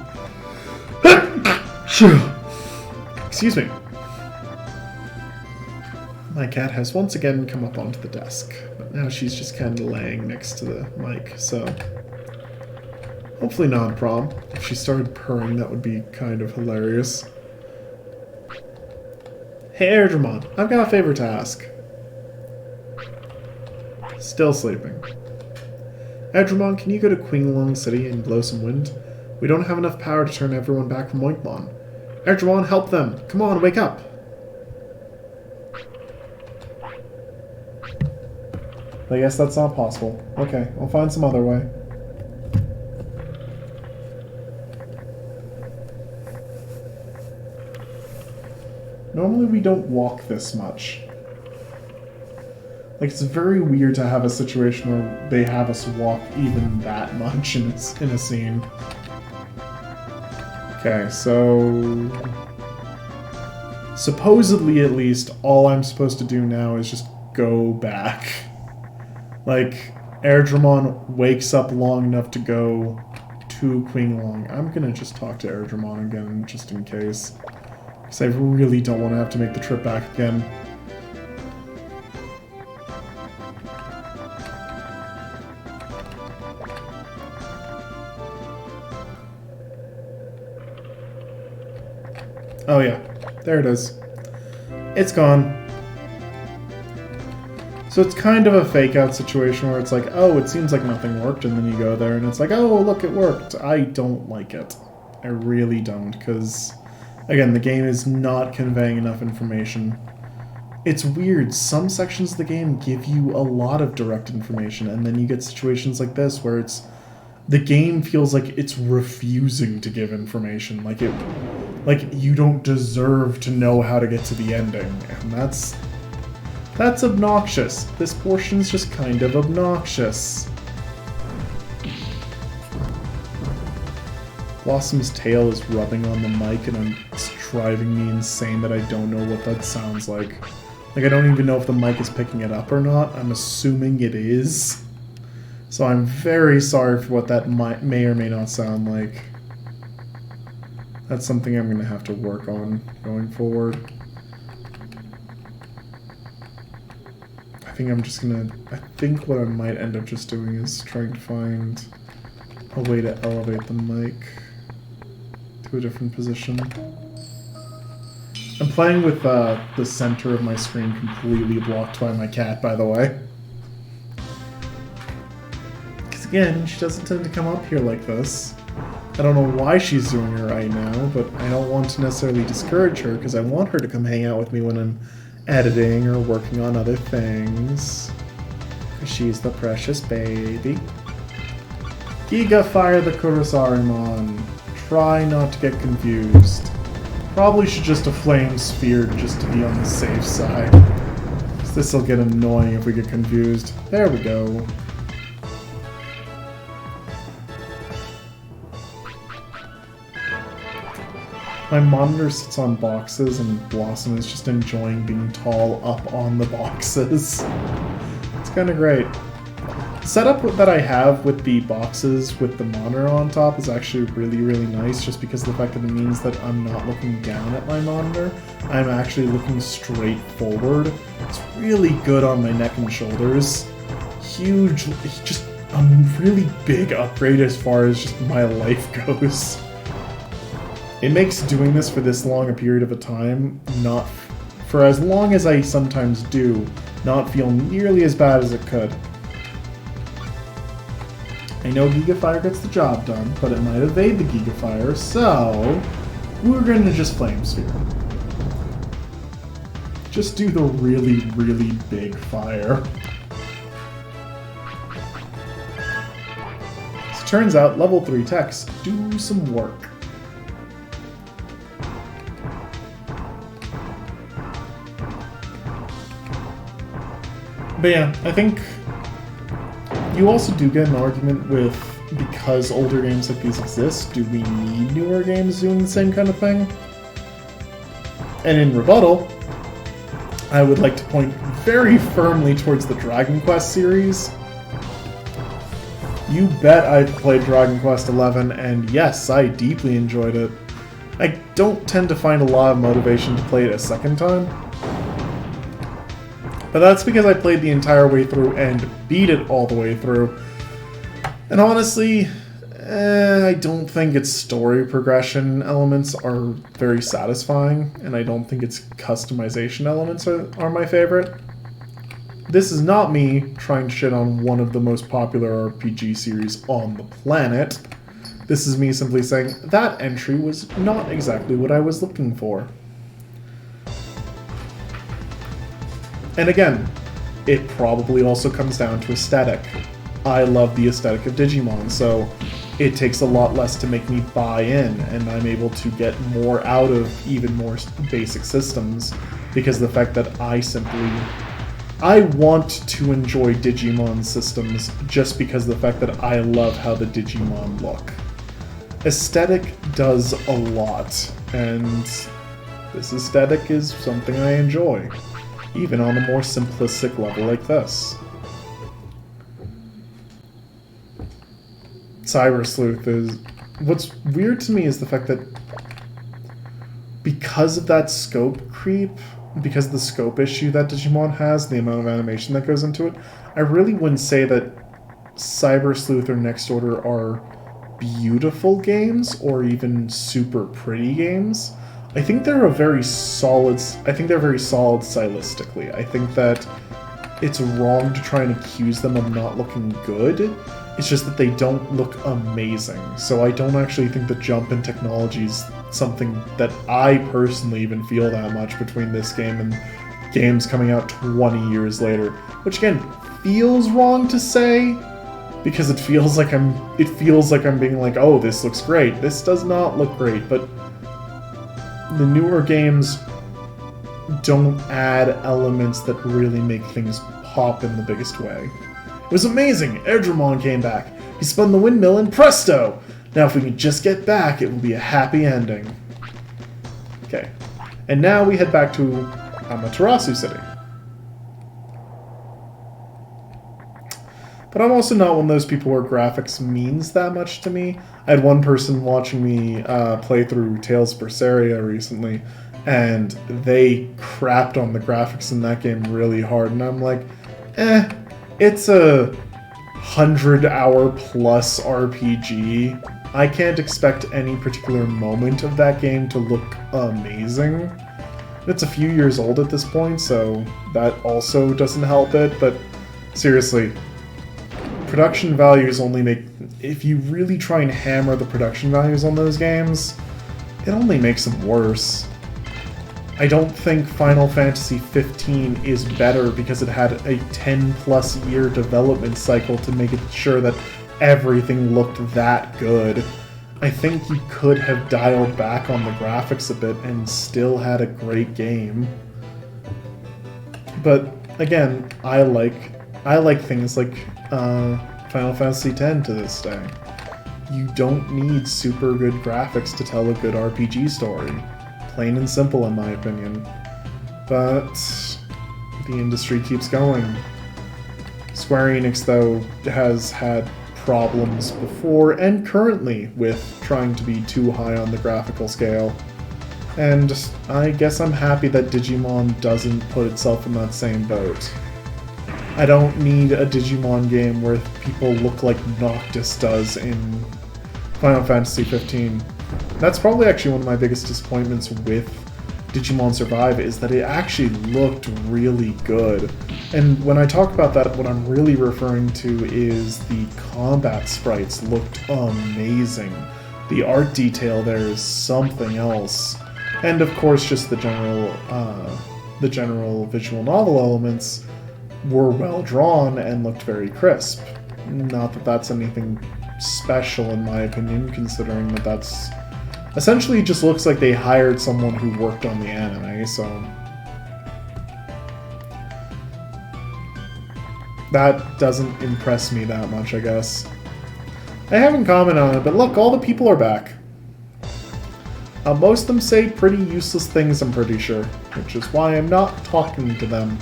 Excuse me. My cat has once again come up onto the desk, but now she's just kind of laying next to the mic, so hopefully not a problem. If she started purring, that would be kind of hilarious. Hey, Airdramon, I've got a favor to ask. Still sleeping. Airdramon, can you go to Queenlong City and blow some wind? We don't have enough power to turn everyone back from Oinkmon. Airdramon, help them! Come on, wake up! I guess that's not possible. Okay, I'll find some other way. Normally we don't walk this much. Like, it's very weird to have a situation where they have us walk even that much in a scene. Okay, so... supposedly, at least, all I'm supposed to do now is just go back. Like, Airdramon wakes up long enough to go to Queenlong. I'm gonna just talk to Airdramon again, just in case. Because I really don't want to have to make the trip back again. Oh yeah, there it is. It's gone. So it's kind of a fake-out situation where it's like, oh, it seems like nothing worked, and then you go there and it's like, oh, look, it worked. I don't like it. I really don't, because, again, the game is not conveying enough information. It's weird. Some sections of the game give you a lot of direct information, and then you get situations like this where it's the game feels like it's refusing to give information. Like you don't deserve to know how to get to the ending, and that's obnoxious. This portion's just kind of obnoxious. Blossom's tail is rubbing on the mic, and it's driving me insane that I don't know what that sounds like. Like, I don't even know if the mic is picking it up or not. I'm assuming it is. So I'm very sorry for what that may or may not sound like. That's something I'm going to have to work on going forward. I think what I might end up just doing is trying to find a way to elevate the mic to a different position. I'm playing with the center of my screen completely blocked by my cat, by the way. Because again, she doesn't tend to come up here like this. I don't know why she's doing it right now, but I don't want to necessarily discourage her because I want her to come hang out with me when I'm editing or working on other things. Because she's the precious baby. Giga Fire the Kurosarimon. Try not to get confused. Probably should just a flame sphere just to be on the safe side. Because this will get annoying if we get confused. There we go. My monitor sits on boxes and Blossom is just enjoying being tall up on the boxes. It's kind of great. The setup that I have with the boxes with the monitor on top is actually really, really nice, just because of the fact that it means that I'm not looking down at my monitor. I'm actually looking straight forward. It's really good on my neck and shoulders. Huge, just a really big upgrade as far as just my life goes. It makes doing this for this long a period of a time, not for as long as I sometimes do, not feel nearly as bad as it could. I know Gigafire gets the job done, but it might evade the Gigafire, so we're going to just Flame Sphere. Just do the really, really big fire. So turns out level 3 techs do some work. But yeah, I think you also do get an argument with, because older games like these exist, do we need newer games doing the same kind of thing? And in rebuttal, I would like to point very firmly towards the Dragon Quest series. You bet I played Dragon Quest XI, and yes, I deeply enjoyed it. I don't tend to find a lot of motivation to play it a second time. But that's because I played the entire way through and beat it all the way through. And honestly, I don't think its story progression elements are very satisfying, and I don't think its customization elements are my favorite. This is not me trying to shit on one of the most popular RPG series on the planet. This is me simply saying that entry was not exactly what I was looking for. And again, it probably also comes down to aesthetic. I love the aesthetic of Digimon, so it takes a lot less to make me buy in, and I'm able to get more out of even more basic systems because of the fact that I want to enjoy Digimon systems just because of the fact that I love how the Digimon look. Aesthetic does a lot, and this aesthetic is something I enjoy, even on a more simplistic level like this. Cyber Sleuth is... What's weird to me is the fact that because of that scope creep, because of the scope issue that Digimon has, the amount of animation that goes into it, I really wouldn't say that Cyber Sleuth or Next Order are beautiful games or even super pretty games. I think they're very solid stylistically. I think that it's wrong to try and accuse them of not looking good. It's just that they don't look amazing. So I don't actually think the jump in technology is something that I personally even feel that much between this game and games coming out 20 years later. Which again, feels wrong to say, because it feels like I'm being like, oh, this looks great. This does not look great, but the newer games don't add elements that really make things pop in the biggest way. It was amazing! Airdramon came back. He spun the windmill and presto! Now if we can just get back, it will be a happy ending. Okay. And now we head back to Amaterasu City. But I'm also not one of those people where graphics means that much to me. I had one person watching me play through Tales of Berseria recently, and they crapped on the graphics in that game really hard, and I'm like, it's a 100-hour plus RPG. I can't expect any particular moment of that game to look amazing. It's a few years old at this point, so that also doesn't help it, but seriously, production values only make... If you really try and hammer the production values on those games, it only makes them worse. I don't think Final Fantasy 15 is better because it had a 10-plus year development cycle to make it sure that everything looked that good. I think you could have dialed back on the graphics a bit and still had a great game. But again, I like things like Final Fantasy X to this day. You don't need super good graphics to tell a good RPG story. Plain and simple, in my opinion. But the industry keeps going. Square Enix, though, has had problems before and currently with trying to be too high on the graphical scale. And I guess I'm happy that Digimon doesn't put itself in that same boat. I don't need a Digimon game where people look like Noctis does in Final Fantasy 15. That's probably actually one of my biggest disappointments with Digimon Survive is that it actually looked really good. And when I talk about that, what I'm really referring to is the combat sprites looked amazing. The art detail there is something else. And of course, just the general visual novel elements were well drawn and looked very crisp. Not that that's anything special in my opinion, considering that that's essentially just looks like they hired someone who worked on the anime, so that doesn't impress me that much, I guess. I haven't commented on it, but look, all the people are back. Most of them say pretty useless things, I'm pretty sure, which is why I'm not talking to them.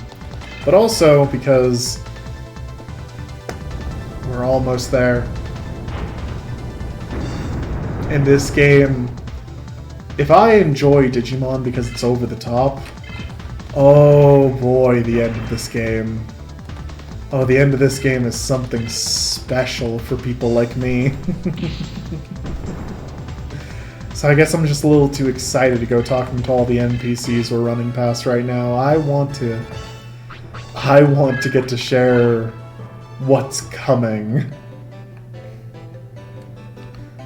But also because we're almost there. In this game, if I enjoy Digimon because it's over the top, oh boy, the end of this game. Oh, the end of this game is something special for people like me. So I guess I'm just a little too excited to go talking to all the NPCs we're running past right now. I want to get to share what's coming.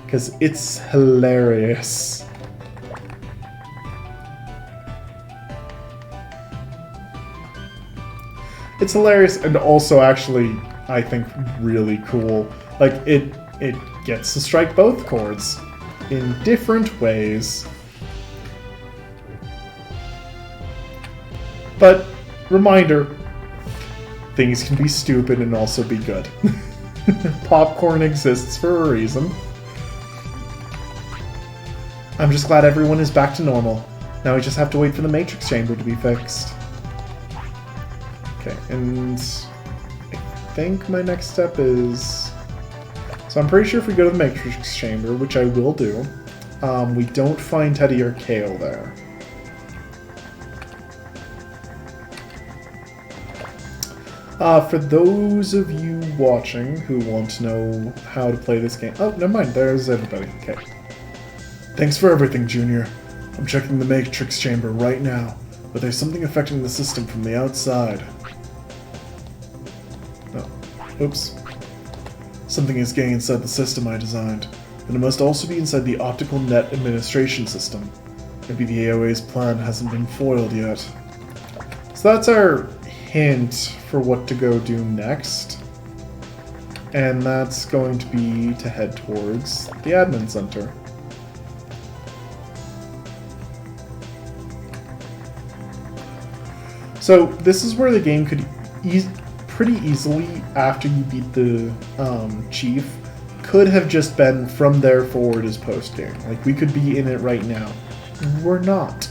Because it's hilarious. It's hilarious and also actually, I think, really cool. Like, it gets to strike both chords in different ways. But, reminder, things can be stupid and also be good. Popcorn exists for a reason. I'm just glad everyone is back to normal. Now we just have to wait for the Matrix Chamber to be fixed. Okay, and I think my next step is... So I'm pretty sure if we go to the Matrix Chamber, which I will do, we don't find Teddy or Kale there. For those of you watching who want to know how to play this game... Oh, never mind, there's everybody. Okay. Thanks for everything, Junior. I'm checking the Matrix Chamber right now, but there's something affecting the system from the outside. Oh, oops. Something is getting inside the system I designed, but it must also be inside the optical net administration system. Maybe the AOA's plan hasn't been foiled yet. So that's our hint for what to go do next. And that's going to be to head towards the admin center. So this is where the game could pretty easily, after you beat the chief, could have just been from there forward as post-game. Like, we could be in it right now. We're not.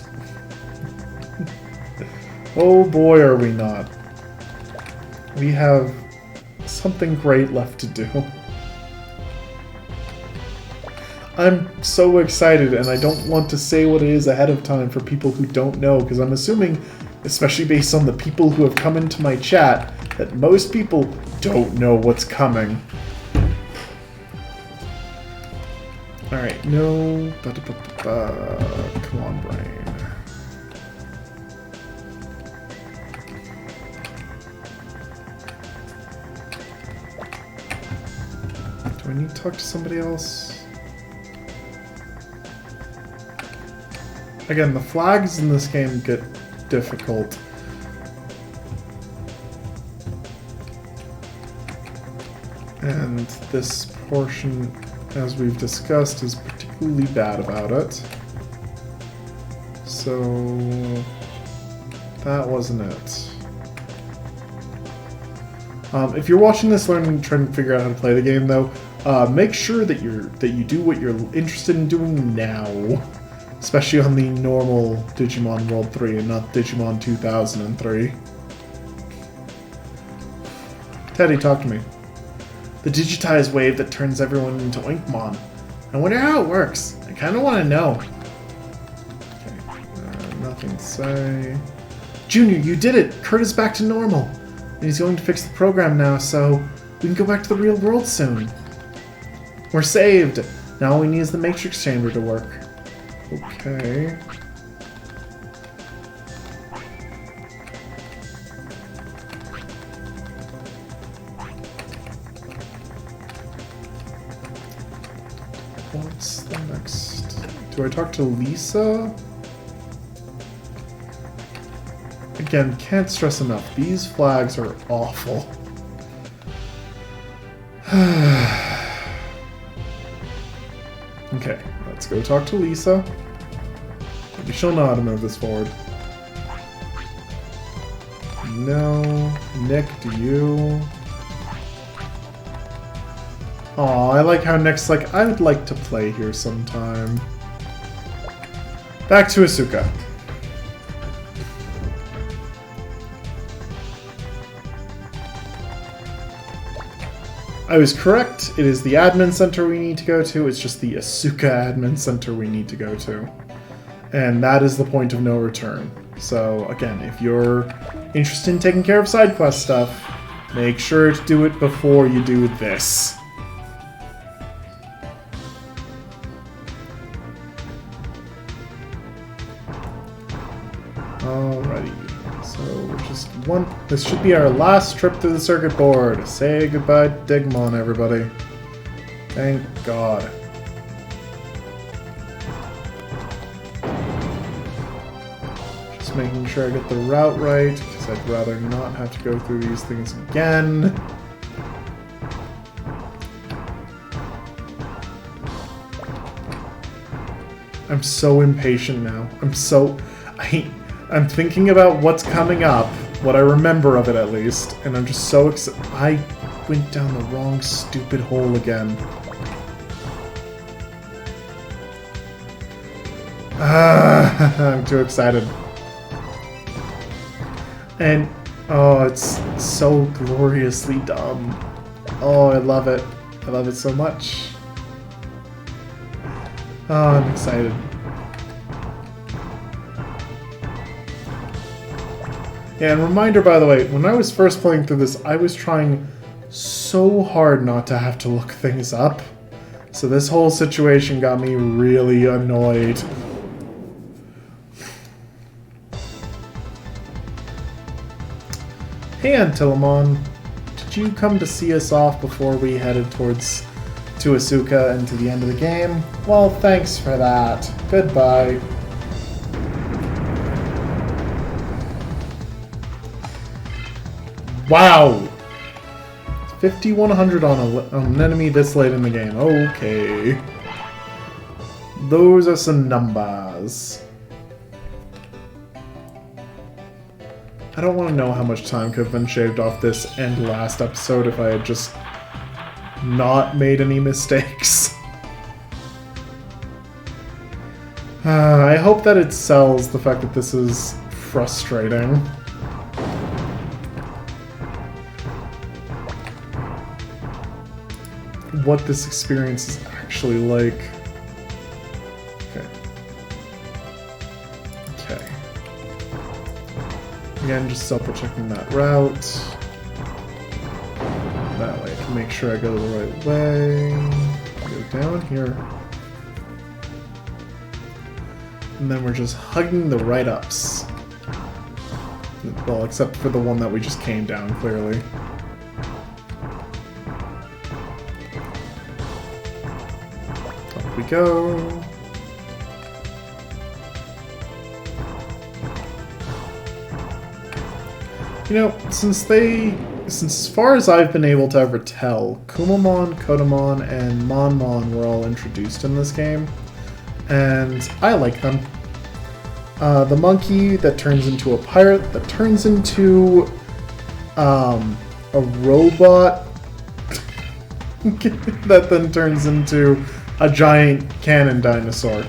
Oh boy, are we not. We have something great left to do. I'm so excited, and I don't want to say what it is ahead of time for people who don't know, because I'm assuming, especially based on the people who have come into my chat, that most people don't know what's coming. Alright, no... Come on, brain. Do I need to talk to somebody else? Again, the flags in this game get difficult. And this portion, as we've discussed, is particularly bad about it. So that wasn't it. If you're watching this learning, trying to figure out how to play the game, though, make sure that you do what you're interested in doing now, especially on the normal Digimon World 3 and not Digimon 2003. Teddy, talk to me. The digitized wave that turns everyone into Inkmon. I wonder how it works. I kind of want to know. Okay, nothing to say. Junior, you did it! Kurt is back to normal. And he's going to fix the program now, so we can go back to the real world soon. We're saved! Now all we need is the Matrix Chamber to work. Okay. what's the next? Do I talk to Lisa? Again, can't stress enough. These flags are awful. Okay, let's go talk to Lisa. Maybe she'll know how to move this forward. No. Nick, do you? Aw, I like how Nick's like, I would like to play here sometime. Back to Asuka. I was correct. It is the admin center we need to go to. It's just the Asuka admin center we need to go to. And that is the point of no return. So, again, if you're interested in taking care of side quest stuff, make sure to do it before you do this. Alrighty. So, just one. This should be our last trip to the circuit board. Say goodbye to Digimon, everybody. Thank God. Just making sure I get the route right, because I'd rather not have to go through these things again. I'm so impatient now. I'm thinking about what's coming up, what I remember of it at least, and I'm just so excited. I went down the wrong stupid hole again. I'm too excited. And, oh, it's so gloriously dumb. Oh, I love it. I love it so much. Oh, I'm excited. Yeah, and reminder, by the way, when I was first playing through this, I was trying so hard not to have to look things up. So this whole situation got me really annoyed. Hey, Antilamon. Did you come to see us off before we headed to Asuka and to the end of the game? Well, thanks for that. Goodbye. Wow! 5,100 on an enemy this late in the game. Okay. Those are some numbers. I don't want to know how much time could have been shaved off this and last episode if I had just not made any mistakes. I hope that it sells the fact that this is frustrating. What this experience is actually like. Okay. Okay. Again, just double-checking that route. That way I can make sure I go the right way. Go down here. And then we're just hugging the right-ups. Well, except for the one that we just came down, clearly. We go. You know, since as far as I've been able to ever tell, Kumamon, Kotamon, and Monmon were all introduced in this game, and I like them. The monkey that turns into a pirate, that turns into a robot, that then turns into a giant cannon dinosaur.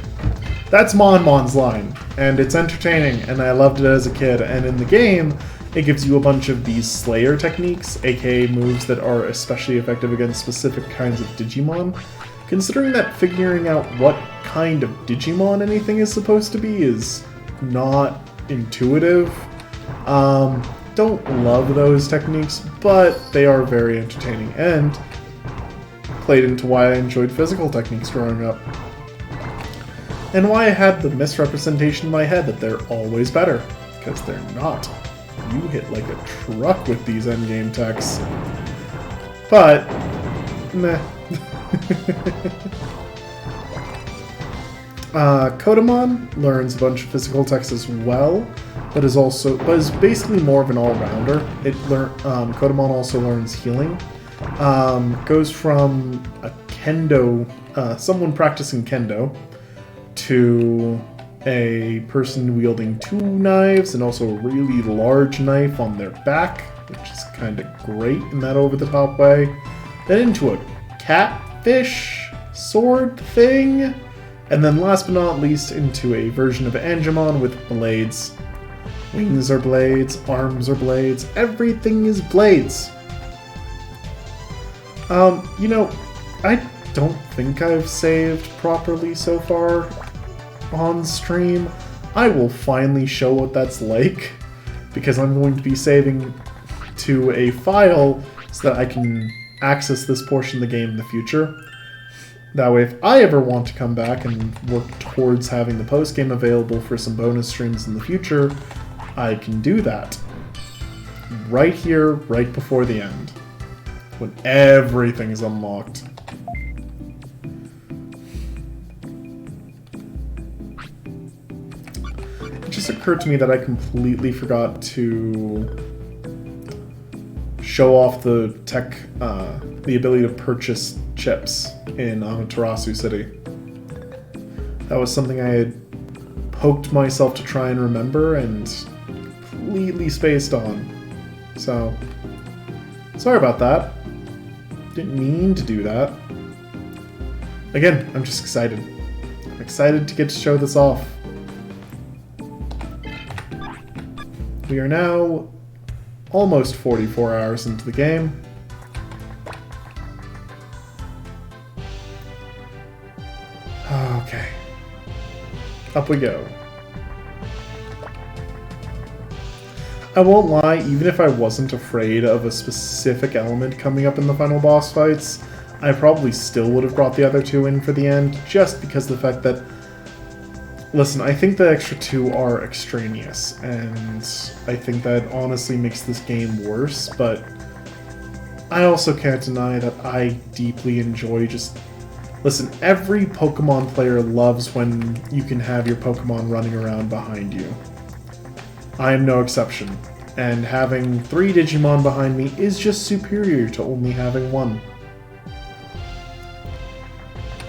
That's Monmon's line, and it's entertaining, and I loved it as a kid. And in the game, it gives you a bunch of these Slayer techniques, aka moves that are especially effective against specific kinds of Digimon. Considering that figuring out what kind of Digimon anything is supposed to be is not intuitive, don't love those techniques, but they are very entertaining, and played into why I enjoyed physical techniques growing up. And why I had the misrepresentation in my head that they're always better. Because they're not. You hit like a truck with these endgame techs. But, meh. Kotamon learns a bunch of physical attacks as well, but is basically more of an all-rounder. Kotamon also learns healing. Goes from a kendo, someone practicing kendo, to a person wielding 2 knives and also a really large knife on their back, which is kind of great in that over-the-top way. Then into a catfish sword thing. And then last but not least, into a version of Angemon with blades. Wings are blades, arms are blades, everything is blades. You know, I don't think I've saved properly so far on stream. I will finally show what that's like, because I'm going to be saving to a file so that I can access this portion of the game in the future. That way, if I ever want to come back and work towards having the post-game available for some bonus streams in the future, I can do that. Right here, right before the end. When everything is unlocked. It just occurred to me that I completely forgot to show off the tech, the ability to purchase chips in Amaterasu City. That was something I had poked myself to try and remember and completely spaced on. So, sorry about that. Didn't mean to do that. Again, I'm just excited. I'm excited to get to show this off. We are now almost 44 hours into the game. Okay. Up we go. I won't lie, even if I wasn't afraid of a specific element coming up in the final boss fights, I probably still would have brought the other 2 in for the end, just because of the fact that... Listen, I think the extra 2 are extraneous, and I think that honestly makes this game worse, but I also can't deny that I deeply enjoy just... Listen, every Pokemon player loves when you can have your Pokemon running around behind you. I am no exception, and having 3 Digimon behind me is just superior to only having 1.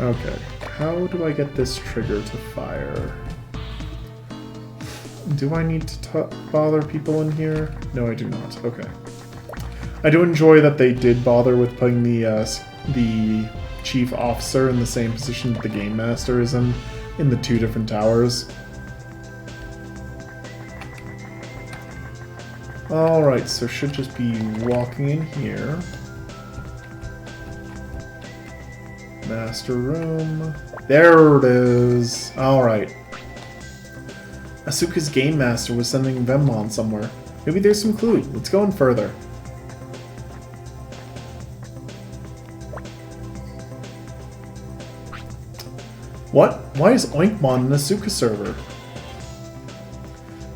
Okay, how do I get this trigger to fire? Do I need to bother people in here? No, I do not. Okay. I do enjoy that they did bother with putting the chief officer in the same position that the game master is in the 2 different towers. Alright, so should just be walking in here. Master room. There it is! Alright. Asuka's game master was sending Venmon somewhere. Maybe there's some clue. Let's go in further. What? Why is Oinkmon in Asuka server?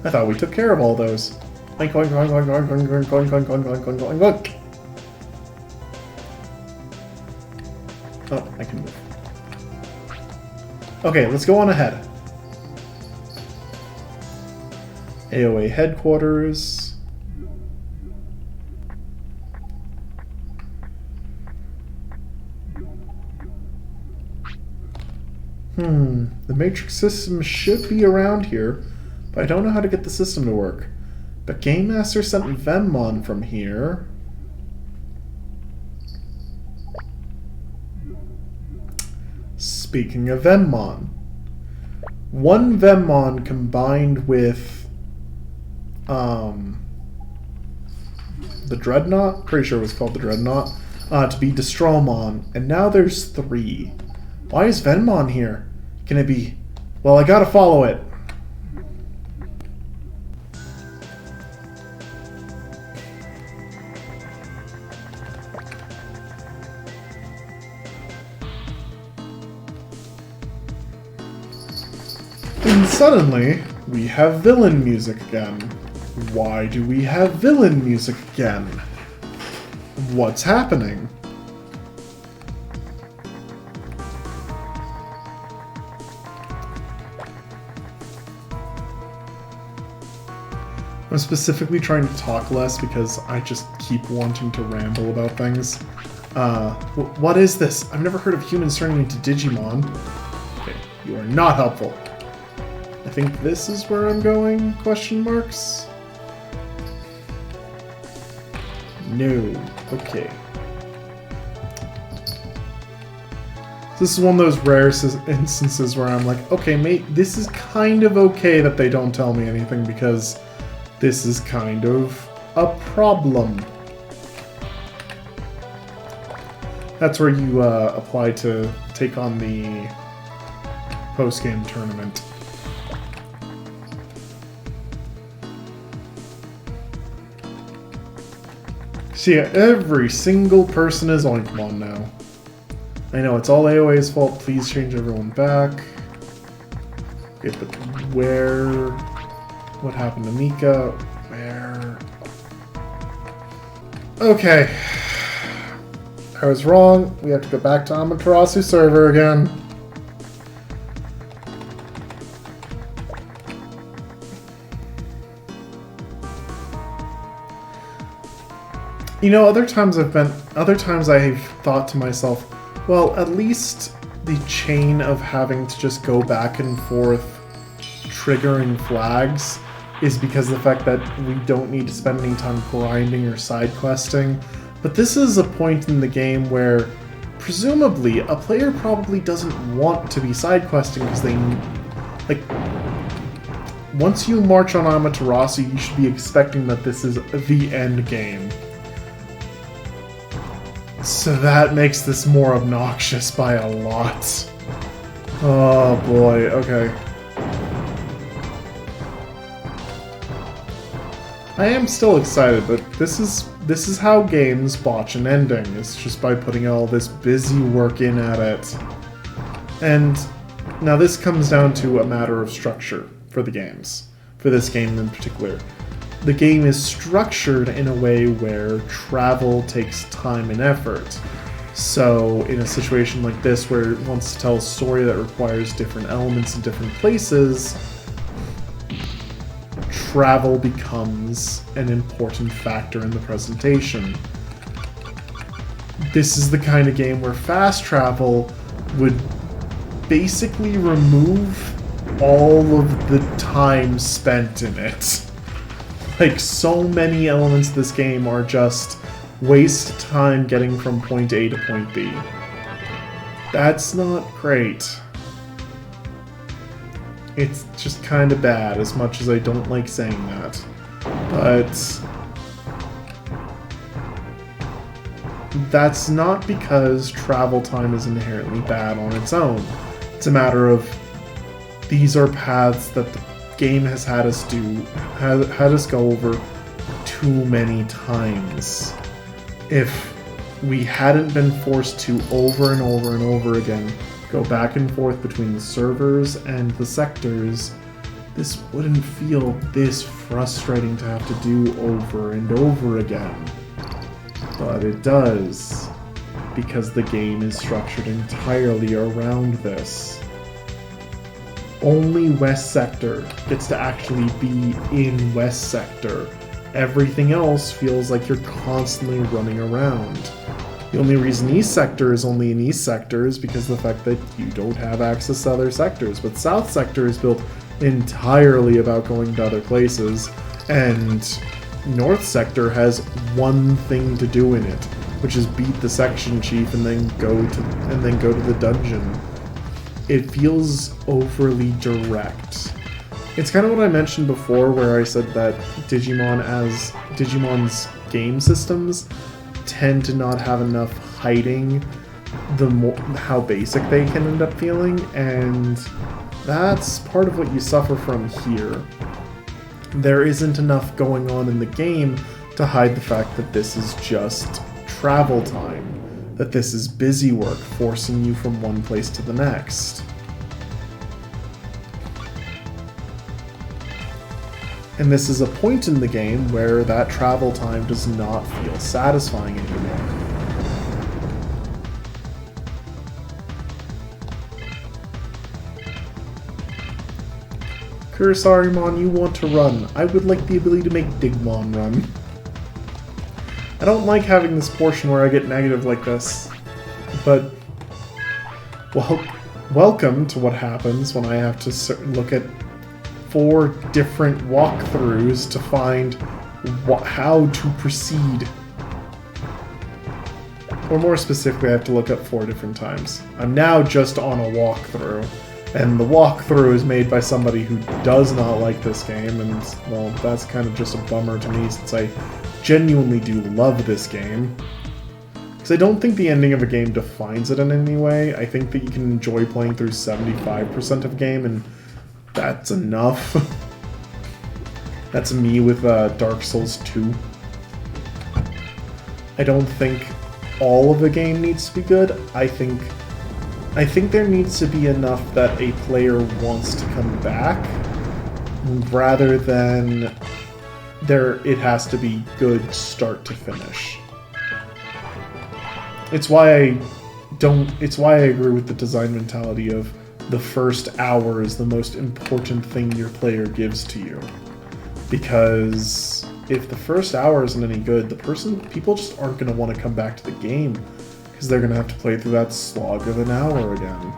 I thought we took care of all those. Oink oink oink oink oink oink oink oink oink oink oink oink oink oink. Oh, I can move. Okay, let's go on ahead. AOA headquarters. The Matrix system should be around here, but I don't know how to get the system to work. But Game Master sent Venmon from here. Speaking of Venmon, one Venmon combined with the Dreadnought, pretty sure it was called the Dreadnought, to be Destromon, and now there's 3. Why is Venmon here? Can it be... Well, I gotta follow it. And suddenly, we have villain music again. Why do we have villain music again? What's happening? I'm specifically trying to talk less because I just keep wanting to ramble about things. What is this? I've never heard of humans turning into Digimon. Okay, you are not helpful. I think this is where I'm going? Question marks? No. Okay. This is one of those rare instances where I'm like, okay, mate, this is kind of okay that they don't tell me anything because this is kind of a problem. That's where you apply to take on the post-game tournament. So yeah, every single person is Oinkmon now. I know, it's all AOA's fault. Please change everyone back. Okay, but where... What happened to Mika? Where... Okay. I was wrong. We have to go back to Amaterasu server again. You know, other times I've thought to myself, well, at least the chain of having to just go back and forth triggering flags is because of the fact that we don't need to spend any time grinding or side questing. But this is a point in the game where, presumably, a player probably doesn't want to be side questing because they, like, once you march on Amaterasu, you should be expecting that this is the end game. So that makes this more obnoxious by a lot. Oh boy, okay. I am still excited, but this is how games botch an ending. It's just by putting all this busy work in at it. And now this comes down to a matter of structure for the games. For this game in particular. The game is structured in a way where travel takes time and effort. So in a situation like this where it wants to tell a story that requires different elements in different places, travel becomes an important factor in the presentation. This is the kind of game where fast travel would basically remove all of the time spent in it. Like, so many elements of this game are just waste time getting from point A to point B. That's not great. It's just kind of bad, as much as I don't like saying that. But that's not because travel time is inherently bad on its own. It's a matter of these are paths that the game has had us go over too many times. If we hadn't been forced to over and over and over again go back and forth between the servers and the sectors, this wouldn't feel this frustrating to have to do over and over again. But it does, because the game is structured entirely around this. Only West Sector gets to actually be in West Sector. Everything else feels like you're constantly running around. The only reason East Sector is only in East Sector is because of the fact that you don't have access to other sectors. But South Sector is built entirely about going to other places, and North Sector has one thing to do in it, which is beat the section chief and then go to the dungeon. It feels overly direct. It's kind of what I mentioned before where I said that Digimon's game systems tend to not have enough hiding how basic they can end up feeling, and that's part of what you suffer from here. There isn't enough going on in the game to hide the fact that this is just travel time. That this is busy work, forcing you from one place to the next. And this is a point in the game where that travel time does not feel satisfying anymore. Kurisarimon, you want to run. I would like the ability to make Digimon run. I don't like having this portion where I get negative like this, but well, welcome to what happens when I have to look at 4 different walkthroughs to find how to proceed. Or more specifically, I have to look up 4 different times. I'm now just on a walkthrough, and the walkthrough is made by somebody who does not like this game, and, well, that's kind of just a bummer to me since I genuinely do love this game. Because I don't think the ending of a game defines it in any way. I think that you can enjoy playing through 75% of a game, and that's enough. That's me with Dark Souls 2. I don't think all of the game needs to be good. I think there needs to be enough that a player wants to come back, rather than it has to be good start to finish. It's why I agree with the design mentality of the first hour is the most important thing your player gives to you. Because if the first hour isn't any good, people just aren't going to want to come back to the game, because they're going to have to play through that slog of an hour again.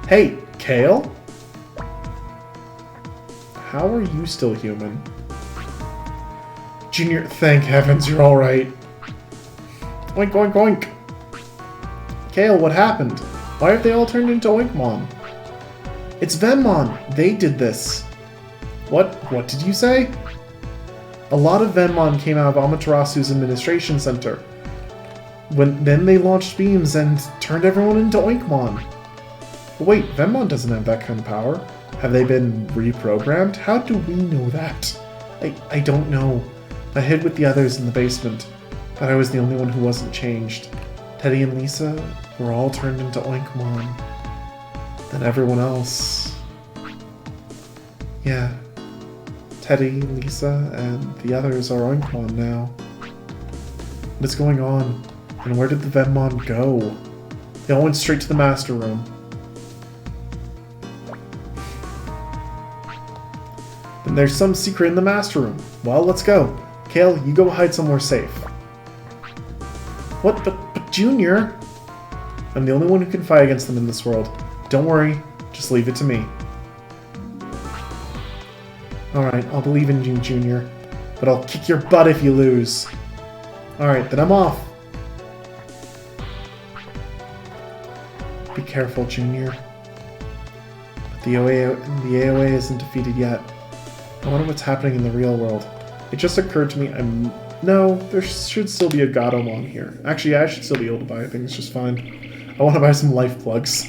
Hey, Kale? How are you still human? Junior, thank heavens you're alright. Oink, oink, oink. Kale, what happened? Why have they all turned into Oinkmon? It's Venmon! They did this! What did you say? A lot of Venmon came out of Amaterasu's administration center. Then they launched beams and turned everyone into Oinkmon. But wait, Venmon doesn't have that kind of power. Have they been reprogrammed? How do we know that? I don't know. I hid with the others in the basement, but I was the only one who wasn't changed. Teddy and Lisa were all turned into Oinkmon. Then everyone else... Yeah. Teddy, Lisa, and the others are Oinkmon now. What is going on? And where did the Venmon go? They all went straight to the Master Room. Then there's some secret in the Master Room. Well, let's go. Kale, you go hide somewhere safe. What? But Junior? I'm the only one who can fight against them in this world. Don't worry, just leave it to me. Alright, I'll believe in you, Junior. But I'll kick your butt if you lose. Alright, then I'm off. Be careful, Junior. But the AOA isn't defeated yet. I wonder what's happening in the real world. It just occurred to me No, there should still be a Gatomon here. Actually, yeah, I should still be able to buy things just fine. I want to buy some life plugs.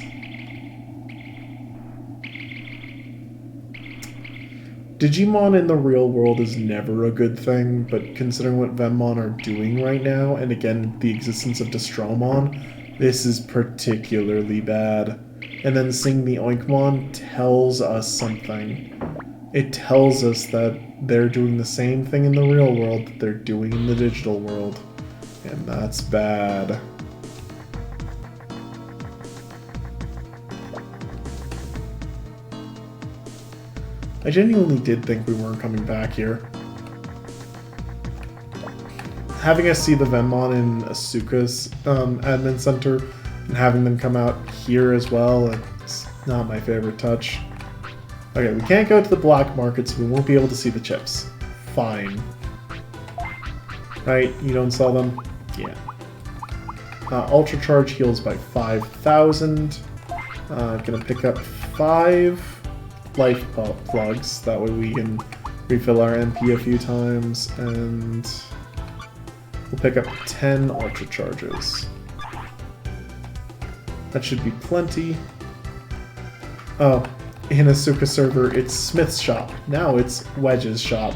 Digimon in the real world is never a good thing, but considering what Venmon are doing right now, and again, the existence of Destromon, this is particularly bad. And then seeing the Oinkmon tells us something. It tells us that they're doing the same thing in the real world that they're doing in the digital world. And that's bad. I genuinely did think we weren't coming back here. Having us see the Venmon in Asuka's admin center and having them come out here as well, it's not my favorite touch. Okay, we can't go to the black market, so we won't be able to see the chips. Fine. Right, you don't sell them? Yeah. Ultra Charge heals by 5,000. Gonna pick up 5 life plugs, that way we can refill our MP a few times, and we'll pick up 10 Ultra Charges. That should be plenty. Oh, in Asuka server, it's Smith's shop. Now it's Wedge's shop.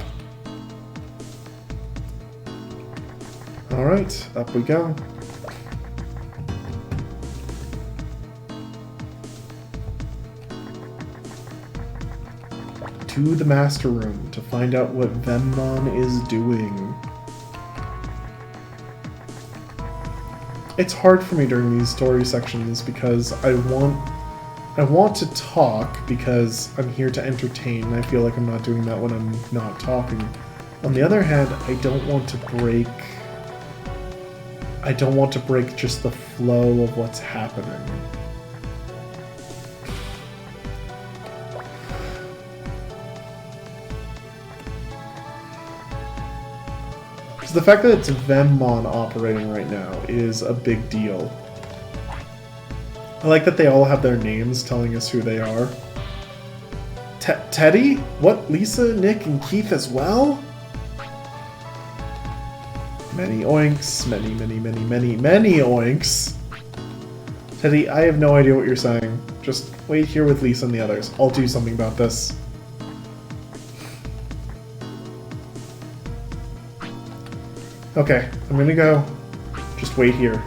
Alright, up we go. To the Master Room to find out what Venmon is doing. It's hard for me during these story sections because I I want to talk because I'm here to entertain, and I feel like I'm not doing that when I'm not talking. On the other hand, I don't want to break just the flow of what's happening. Because the fact that it's Venmon operating right now is a big deal. I like that they all have their names telling us who they are. Teddy? What? Lisa, Nick, and Keith as well? Many oinks. Many oinks. Teddy, I have no idea what you're saying. Just wait here with Lisa and the others. I'll do something about this. Okay, I'm gonna go. Just wait here.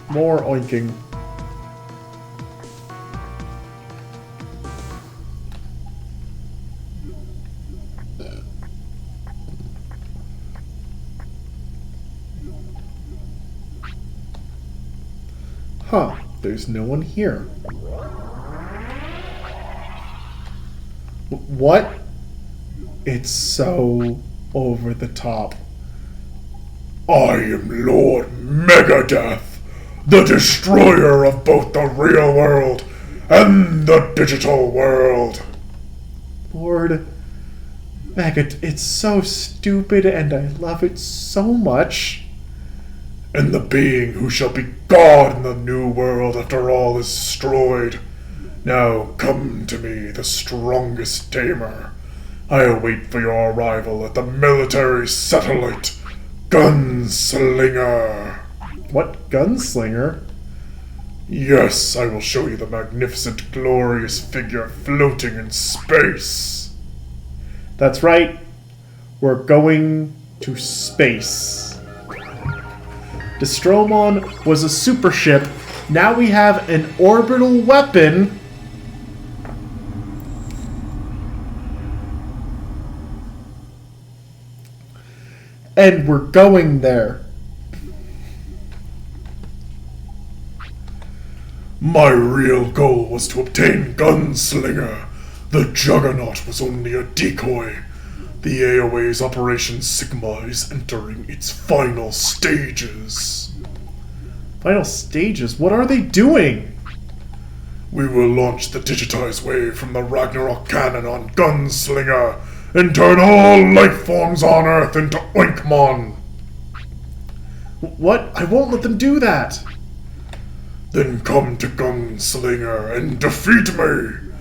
More oinking. Huh, there's no one here. What? It's so over the top. I am Lord Megadeath, the destroyer of both the real world and the digital world. Lord Megadeath, it's so stupid and I love it so much. And the being who shall be God in the new world after all is destroyed. Now come to me, the strongest tamer. I await for your arrival at the military satellite, Gunslinger. What gunslinger? Yes, I will show you the magnificent, glorious figure floating in space. That's right. We're going to space. Destromon was a super ship. Now we have an orbital weapon. And we're going there. My real goal was to obtain Gunslinger. The Juggernaut was only a decoy. The AOA's Operation Sigma is entering its final stages. Final stages? What are they doing? We will launch the digitized wave from the Ragnarok cannon on Gunslinger and turn all life forms on Earth into Oinkmon. What? I won't let them do that. Then come to Gunslinger and defeat me.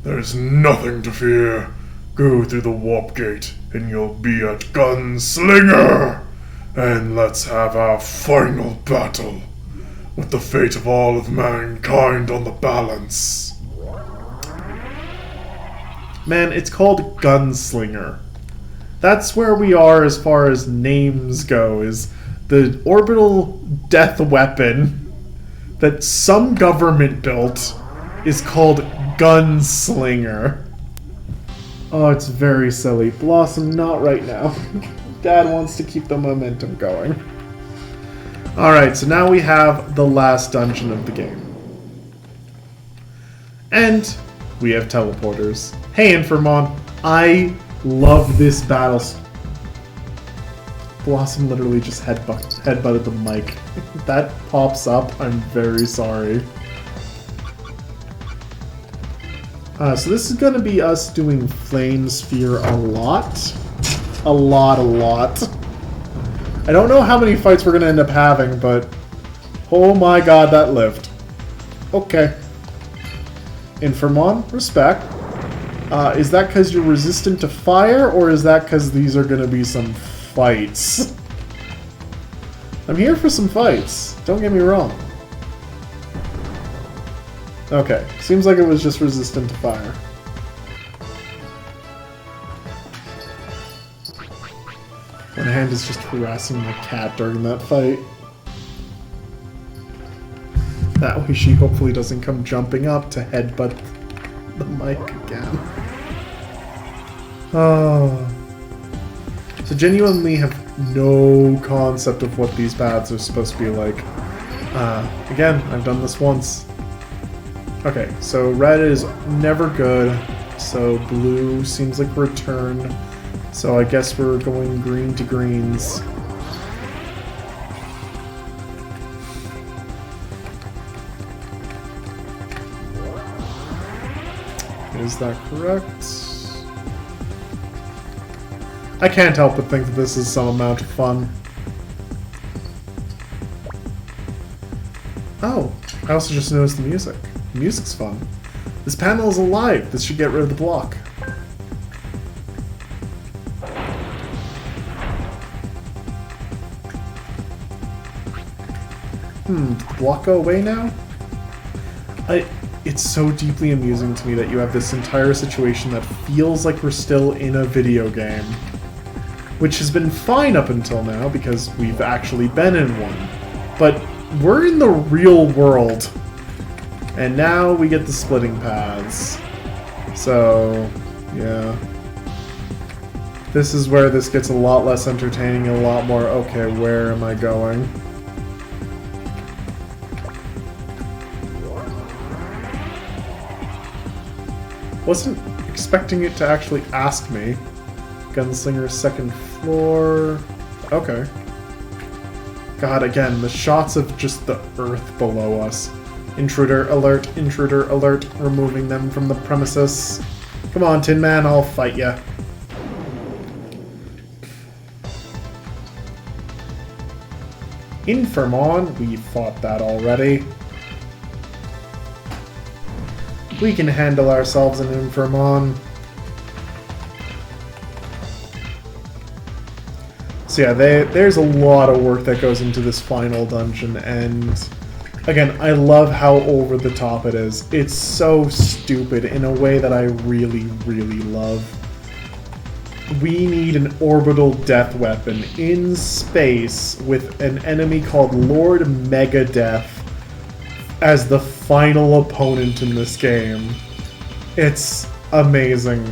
There's nothing to fear. Go through the warp gate and you'll be at Gunslinger. And let's have our final battle, with the fate of all of mankind on the balance. Man, it's called Gunslinger. That's where we are as far as names go, is the orbital death weapon that some government built is called Gunslinger. Oh, it's very silly. Blossom, not right now. Dad wants to keep the momentum going. Alright, so now we have the last dungeon of the game. And we have teleporters. Hey, Infirmon, I love this battle. Blossom literally just headbutted the mic. If that pops up, I'm very sorry. So this is going to be us doing Flame Sphere a lot. A lot. I don't know how many fights we're going to end up having, but oh my god, that lived. Okay. Infirmon, respect. Is that because you're resistant to fire, or is that because these are going to be some fights? I'm here for some fights. Don't get me wrong. Okay, seems like it was just resistant to fire. One hand is just harassing my cat during that fight. That way she hopefully doesn't come jumping up to headbutt the mic again. Oh. So genuinely have no concept of what these paths are supposed to be like. Again, I've done this once. Okay, so red is never good, so blue seems like return. So I guess we're going green to greens. Is that correct? I can't help but think that this is some amount of fun. Oh, I also just noticed the music. The music's fun. This panel is alive. This should get rid of the block. Did the block go away now? It's so deeply amusing to me that you have this entire situation that feels like we're still in a video game. Which has been fine up until now, because we've actually been in one. But we're in the real world. And now we get the splitting paths. So, yeah. This is where this gets a lot less entertaining and a lot more, okay, where am I going? Wasn't expecting it to actually ask me. Gunslinger, second floor. Okay. God, again, the shots of just the earth below us. Intruder alert, removing them from the premises. Come on, Tin Man, I'll fight ya. Infirmon, we fought that already. We can handle ourselves an Infirmon. So yeah, there's a lot of work that goes into this final dungeon, and again, I love how over the top it is. It's so stupid in a way that I really, really love. We need an orbital death weapon in space with an enemy called Lord Megadeth as the final opponent in this game. It's amazing.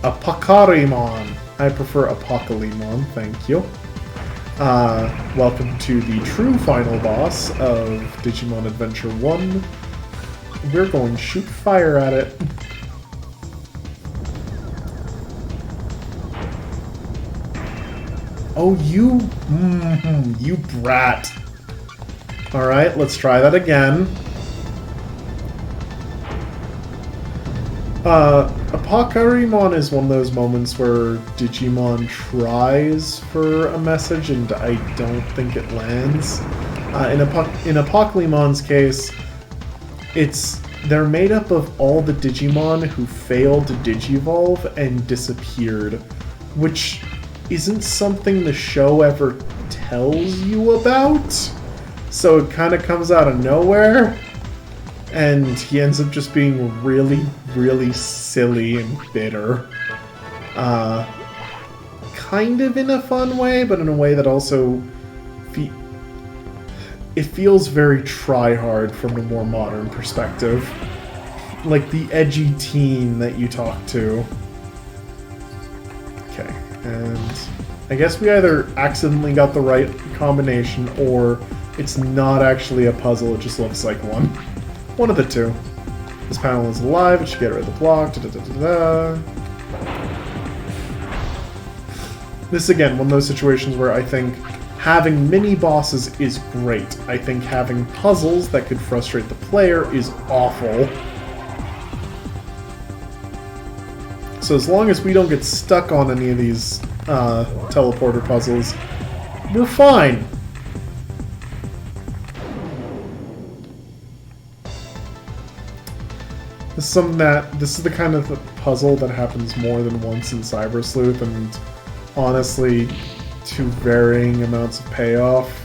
Apakarimon. I prefer Apocalimon, thank you. Welcome to the true final boss of Digimon Adventure 1. We're going to shoot fire at it. Oh, you brat. Alright, let's try that again. Apakarimon is one of those moments where Digimon tries for a message and I don't think it lands. In Apokalimon's case, they're made up of all the Digimon who failed to Digivolve and disappeared, which isn't something the show ever tells you about, so it kind of comes out of nowhere. And he ends up just being really, really silly and bitter. Kind of in a fun way, but in a way that also... it feels very try-hard from a more modern perspective. Like the edgy teen that you talk to. Okay, and... I guess we either accidentally got the right combination, or it's not actually a puzzle, it just looks like one. One of the two. This panel is alive, it should get rid of the block. This is again one of those situations where I think having mini-bosses is great. I think having puzzles that could frustrate the player is awful. So as long as we don't get stuck on any of these teleporter puzzles, we're fine. This is the kind of puzzle that happens more than once in Cyber Sleuth, and honestly, to varying amounts of payoff.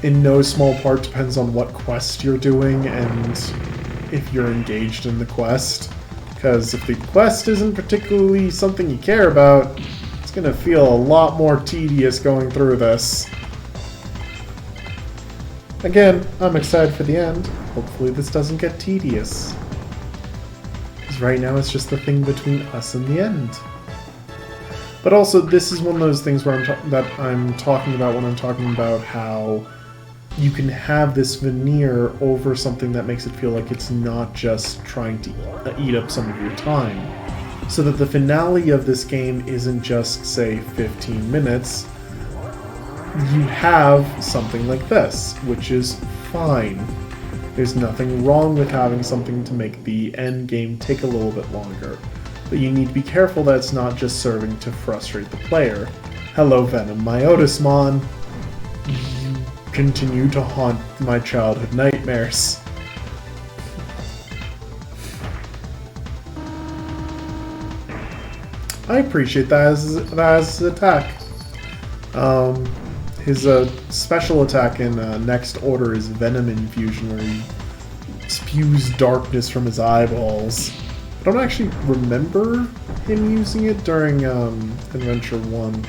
In no small part depends on what quest you're doing and if you're engaged in the quest. Because if the quest isn't particularly something you care about, it's going to feel a lot more tedious going through this. Again, I'm excited for the end. Hopefully this doesn't get tedious. Because right now it's just the thing between us and the end. But also, this is one of those things where I'm talking about when I'm talking about how you can have this veneer over something that makes it feel like it's not just trying to eat up some of your time. So that the finale of this game isn't just, say, 15 minutes. You have something like this, which is fine. There's nothing wrong with having something to make the end game take a little bit longer. But you need to be careful that it's not just serving to frustrate the player. Hello, Venom, my Otismon. You continue to haunt my childhood nightmares. I appreciate that as his attack. His special attack in Next Order is Venom Infusion, where he spews darkness from his eyeballs. I don't actually remember him using it during Adventure 1.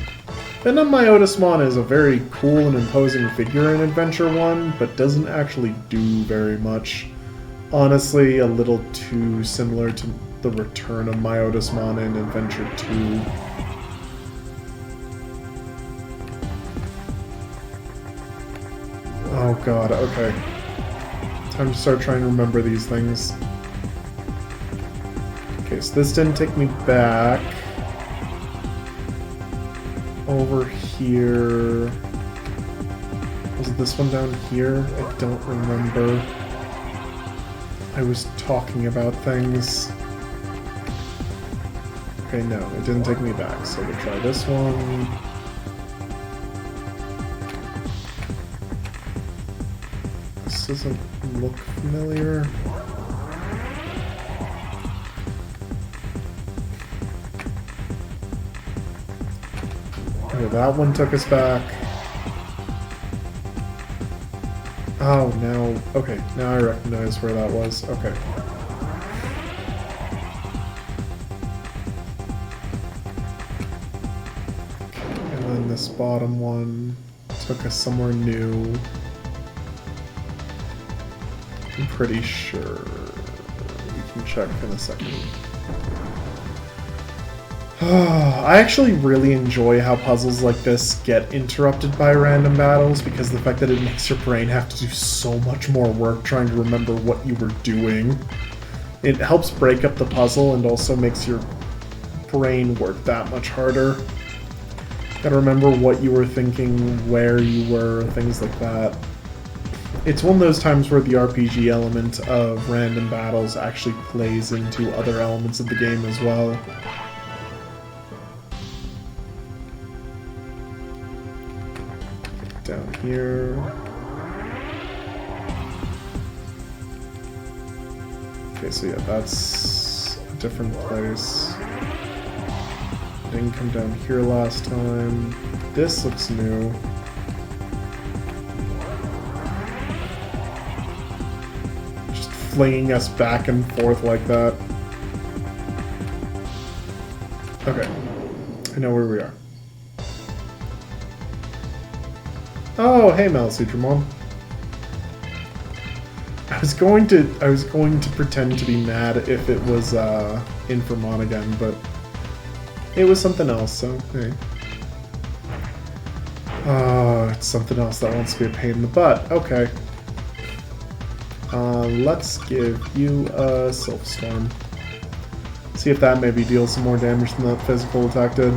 Venom Myotismon is a very cool and imposing figure in Adventure 1, but doesn't actually do very much. Honestly, a little too similar to the return of Myotismon in Adventure 2. Oh god, okay. Time to start trying to remember these things. Okay, so this didn't take me back. Over here... Was it this one down here? I don't remember. I was talking about things. Okay, no, it didn't take me back, so we'll try this one. This doesn't look familiar. Okay, that one took us back. Oh, now... Okay, now I recognize where that was. Okay. And then this bottom one took us somewhere new. I'm pretty sure. We can check in a second. I actually really enjoy how puzzles like this get interrupted by random battles, because the fact that it makes your brain have to do so much more work trying to remember what you were doing. It helps break up the puzzle and also makes your brain work that much harder. Gotta remember what you were thinking, where you were, things like that. It's one of those times where the RPG element of random battles actually plays into other elements of the game as well. Down here. Okay, so yeah, that's a different place. Didn't come down here last time. This looks new. Just flinging us back and forth like that. Okay, I know where we are. Oh, hey, Digimon. I was going to pretend to be mad if it was Infamon again, but it was something else. So hey, it's something else that wants to be a pain in the butt. Okay. Let's give you a Sylph Storm. See if that maybe deals some more damage than that physical attack did.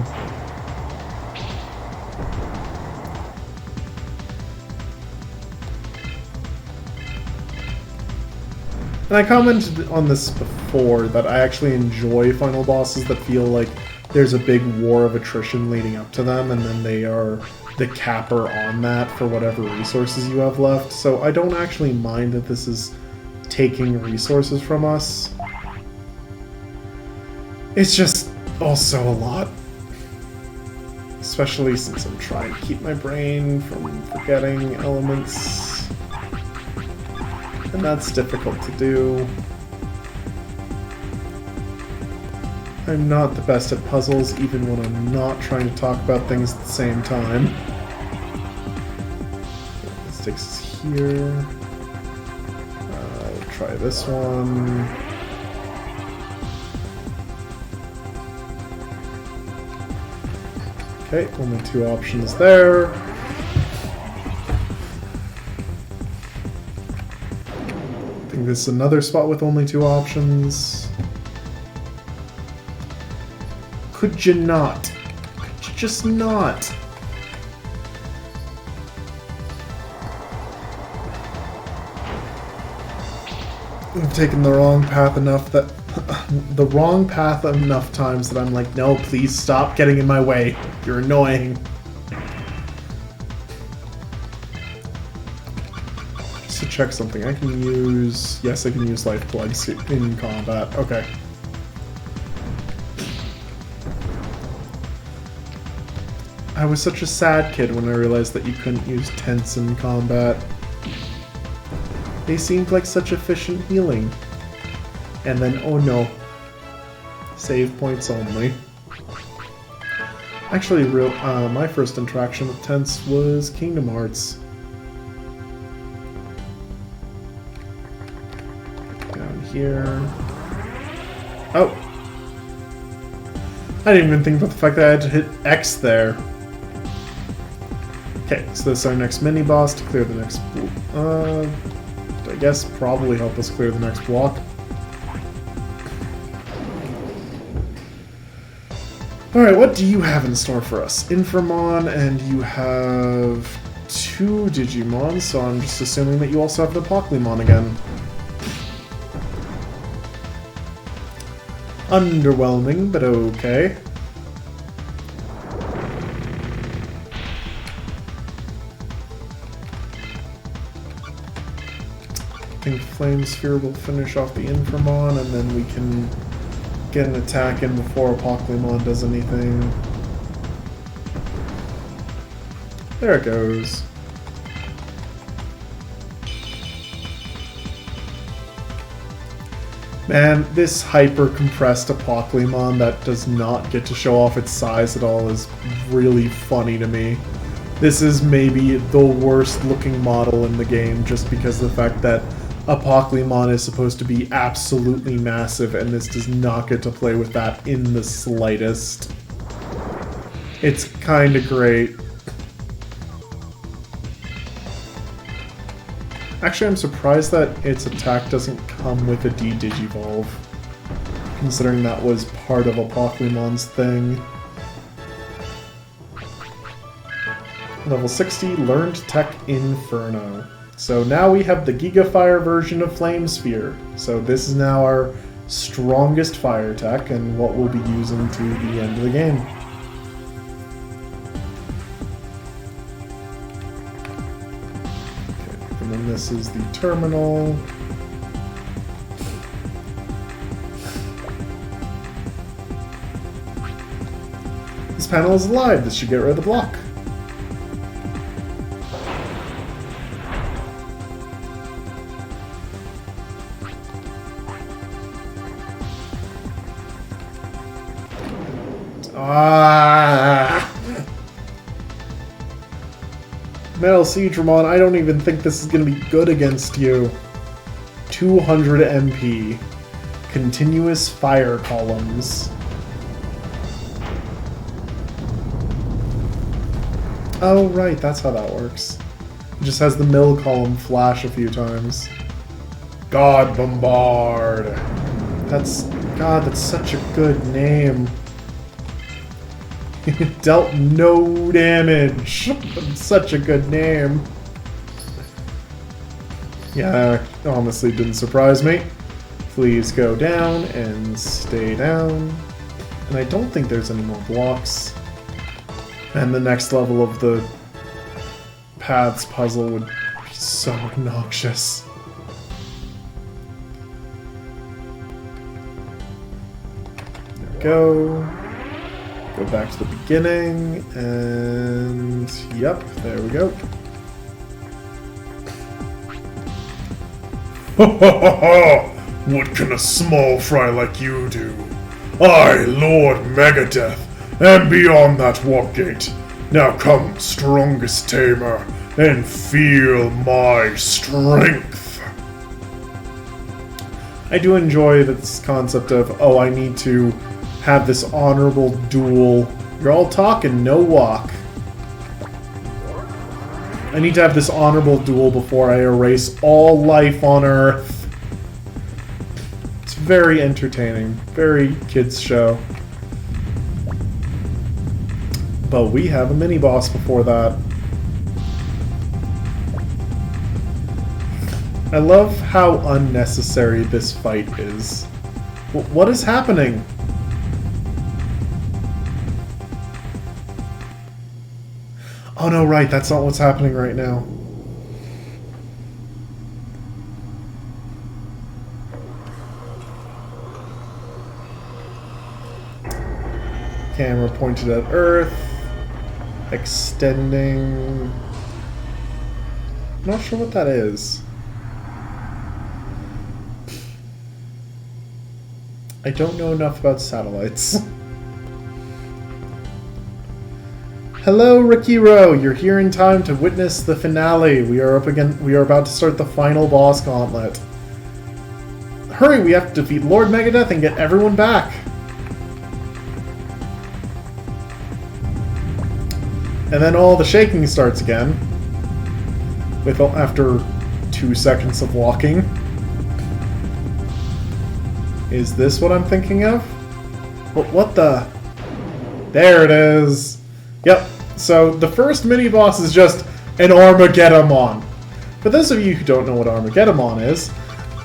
And I commented on this before, that I actually enjoy final bosses that feel like there's a big war of attrition leading up to them, and then they are the capper on that for whatever resources you have left. So I don't actually mind that this is taking resources from us. It's just also a lot. Especially since I'm trying to keep my brain from forgetting elements. And that's difficult to do. I'm not the best at puzzles, even when I'm not trying to talk about things at the same time. This takes us here. We'll try this one. Okay, only two options there. think this is another spot with only 2 options. Could you not? Could you just not? I've taken the wrong path enough that... the wrong path enough times that I'm like, no, please stop getting in my way. You're annoying. Just to check something, I can use... Yes, I can use life plugs in combat. Okay. I was such a sad kid when I realized that you couldn't use tents in combat. They seemed like such efficient healing. And then, oh no. Save points only. Actually, my first interaction with tents was Kingdom Hearts. Down here. Oh! I didn't even think about the fact that I had to hit X there. Okay, so this is our next mini-boss to clear the next... I guess probably help us clear the next block. Alright, what do you have in store for us? Inframon, and you have 2 Digimon, so I'm just assuming that you also have the Pokemon again. Underwhelming, but okay. I think Flame Sphere will finish off the Inframon, and then we can get an attack in before a Pokemon does anything. There it goes. Man, this hyper-compressed Pokemon that does not get to show off its size at all is really funny to me. This is maybe the worst looking model in the game just because of the fact that a Pokemon is supposed to be absolutely massive, and this does not get to play with that in the slightest. It's kinda great. Actually, I'm surprised that its attack doesn't come with a D-Digivolve, considering that was part of a Pokemon's thing. Level 60, Learned Tech Inferno. So now we have the Gigafire version of Flame Sphere. So this is now our strongest fire tech and what we'll be using to the end of the game. Okay, and then this is the terminal. This panel is alive. This should get rid of the block. Metal Siegramon, I don't even think this is going to be good against you. 200 MP. Continuous fire columns. Oh, right, that's how that works. It just has the mill column flash a few times. God Bombard. God, that's such a good name. It dealt no damage. But such a good name. Yeah, honestly didn't surprise me. Please go down and stay down. And I don't think there's any more blocks. And the next level of the paths puzzle would be so obnoxious. There we go. Go back to the beginning, and yep, there we go. Ha ha ha ha! What can a small fry like you do? I, Lord Megadeth, am beyond that warp gate. Now come, strongest tamer, and feel my strength. I do enjoy this concept of, oh, I need to have this honorable duel. You're all talking, no walk. I need to have this honorable duel before I erase all life on Earth. very entertaining. Very kids show. But we have a mini-boss before that. I love how unnecessary this fight is. What is happening? Oh no, right, that's not what's happening right now. Camera pointed at Earth. Extending... Not sure what that is. I don't know enough about satellites. Hello, Rikiro! You're here in time to witness the finale. We are about to start the final boss gauntlet. Hurry, we have to defeat Lord Megadeth and get everyone back. And then all the shaking starts again. After 2 seconds of walking. Is this what I'm thinking of? What the... There it is! Yep, so the first mini-boss is just an Armageddon. For those of you who don't know what Armageddon is,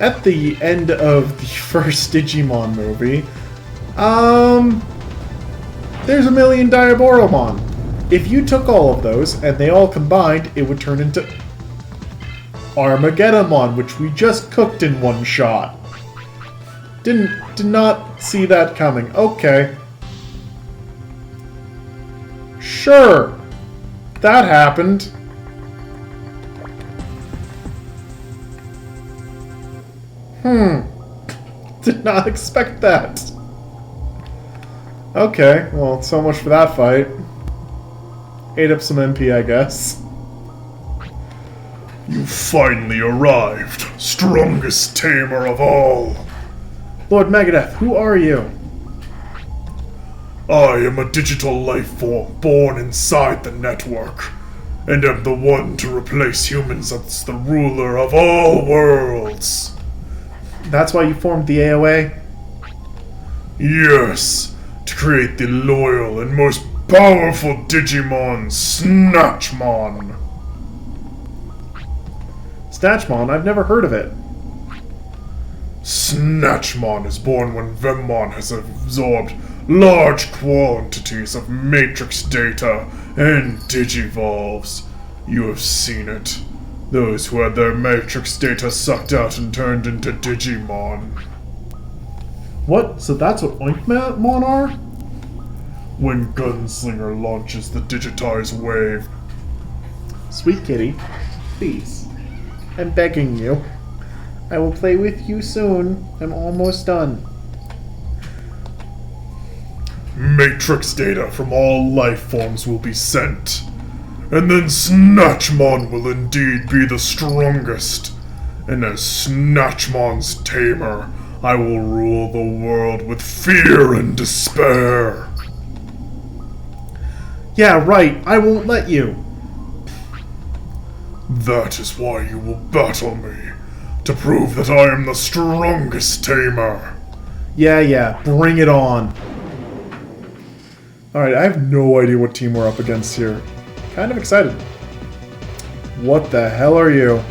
at the end of the first Digimon movie, there's a million Diaboromon. If you took all of those, and they all combined, it would turn into Armageddon, which we just cooked in one shot. Did not see that coming. Okay. Sure. That happened. Did not expect that. Okay, well, so much for that fight. Ate up some MP, I guess. You finally arrived, strongest tamer of all. Lord Megadeth, who are you? I am a digital life form born inside the network, and am the one to replace humans as the ruler of all worlds. That's why you formed the AOA? Yes, to create the loyal and most powerful Digimon, Snatchmon. Snatchmon? I've never heard of it. Snatchmon is born when Vemmon has absorbed large quantities of Matrix data and Digivolves. You have seen it. Those who had their Matrix data sucked out and turned into Digimon. What? So that's what Oinkmon are? When Gunslinger launches the digitized wave. Sweet kitty, please. I'm begging you. I will play with you soon. I'm almost done. Matrix data from all life forms will be sent. And then Snatchmon will indeed be the strongest. And as Snatchmon's tamer, I will rule the world with fear and despair. Yeah, right. I won't let you. That is why you will battle me. To prove that I am the strongest tamer. Yeah, bring it on. Alright, I have no idea what team we're up against here. Kind of excited. What the hell are you?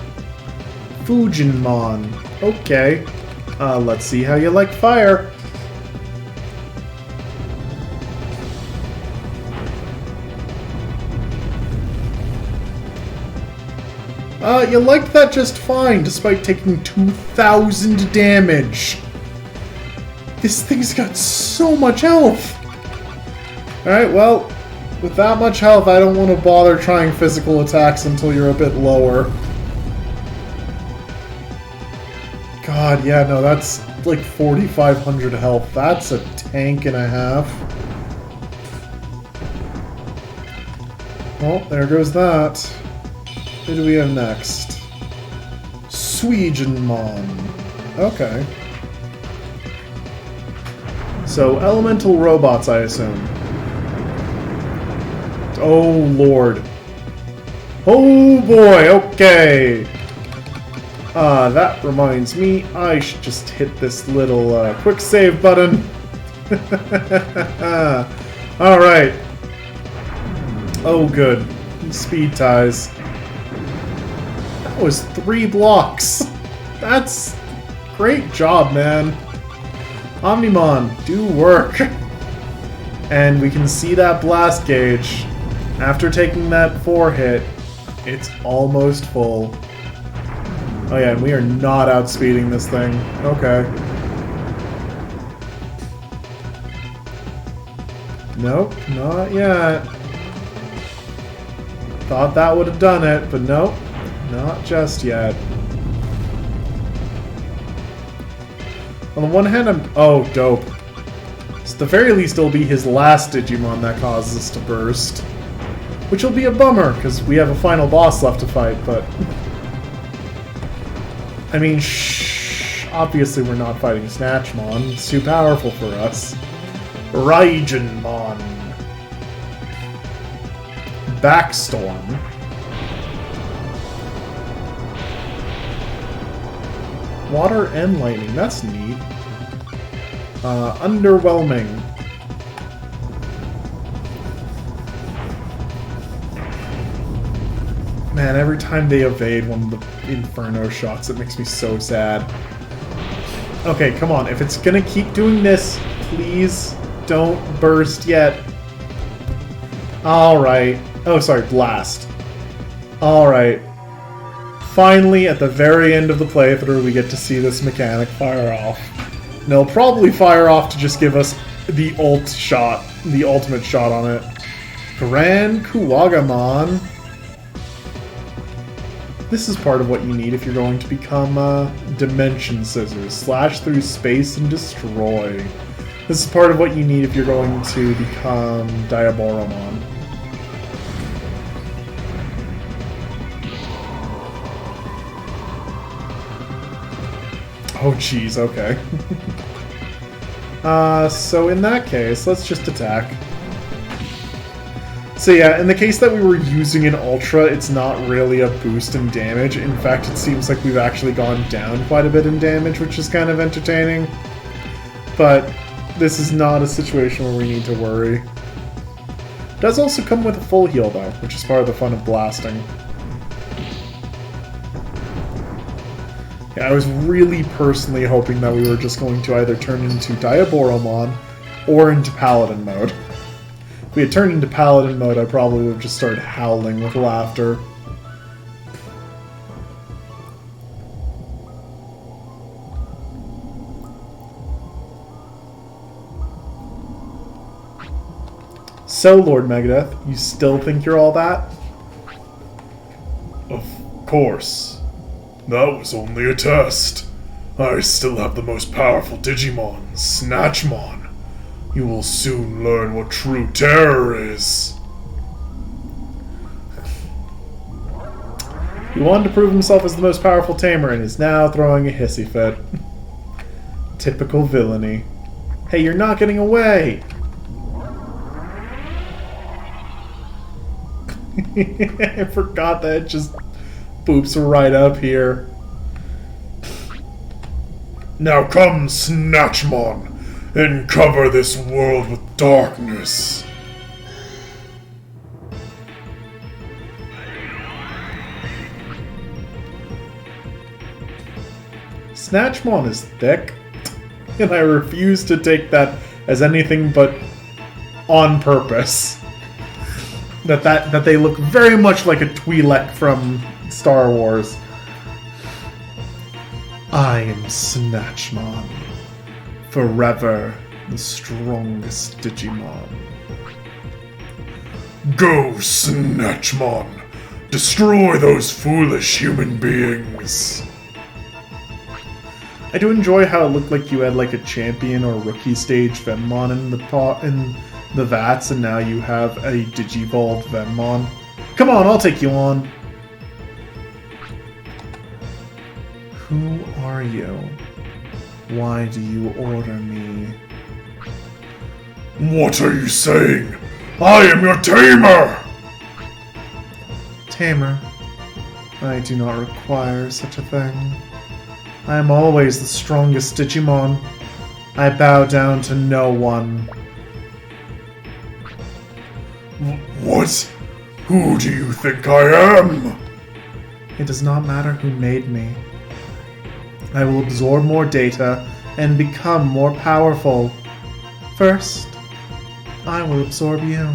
Fujinmon. Okay. Let's see how you like fire. You liked that just fine, despite taking 2,000 damage. This thing's got so much health. Alright, well, with that much health, I don't want to bother trying physical attacks until you're a bit lower. God, yeah, no, that's like 4,500 health. That's a tank and a half. Well, there goes that. Who do we have next? Suigenmon. Okay. So, elemental robots, I assume. Oh, Lord. Oh, boy, okay. That reminds me, I should just hit this little quick save button. Alright. Oh, good. Speed ties. That was 3 blocks. That's great job, man. Omnimon, do work. And we can see that blast gauge. After taking that 4 hit, it's almost full. Oh yeah, and we are not outspeeding this thing. Okay. Nope, not yet. Thought that would have done it, but nope. Not just yet. On the one hand, oh, dope. So at the very least, it'll be his last Digimon that causes us to burst. Which will be a bummer, because we have a final boss left to fight, but... I mean, obviously we're not fighting Snatchmon. It's too powerful for us. Raigenmon. Backstorm. Water and lightning. That's neat. Underwhelming. Man, every time they evade one of the Inferno shots, it makes me so sad. Okay, come on. If it's gonna keep doing this, please don't burst yet. Alright. Oh, sorry, blast. Alright. Finally, at the very end of the playthrough, we get to see this mechanic fire off. And it'll probably fire off to just give us the ult shot, the ultimate shot on it. Grand Kuwagamon. This is part of what you need if you're going to become Dimension Scissors. Slash through space and destroy. This is part of what you need if you're going to become Diaboromon. Oh jeez, okay. So in that case, let's just attack. So yeah, in the case that we were using an Ultra, it's not really a boost in damage. In fact, it seems like we've actually gone down quite a bit in damage, which is kind of entertaining. But this is not a situation where we need to worry. It does also come with a full heal though, which is part of the fun of blasting. Yeah, I was really personally hoping that we were just going to either turn into Diaboromon or into Paladin mode. If we had turned into Paladin mode, I probably would have just started howling with laughter. So, Lord Megadeth, you still think you're all that? Of course. That was only a test. I still have the most powerful Digimon, Snatchmon. You will soon learn what true terror is. He wanted to prove himself as the most powerful tamer and is now throwing a hissy fit. Typical villainy. Hey, you're not getting away! I forgot that it just boops right up here. Now come, Snatchmon, and cover this world with darkness. Snatchmon is thick, and I refuse to take that as anything but on purpose. That they look very much like a Twi'lek from Star Wars. I am Snatchmon. Forever the strongest Digimon. Go, Snatchmon! Destroy those foolish human beings! I do enjoy how it looked like you had like a champion or rookie stage Venmon in the vats, and now you have a Digivolved Venmon. Come on, I'll take you on. Who are you? Why do you order me? What are you saying? I am your tamer! Tamer? I do not require such a thing. I am always the strongest Digimon. I bow down to no one. What? Who do you think I am? It does not matter who made me. I will absorb more data and become more powerful. First, I will absorb you.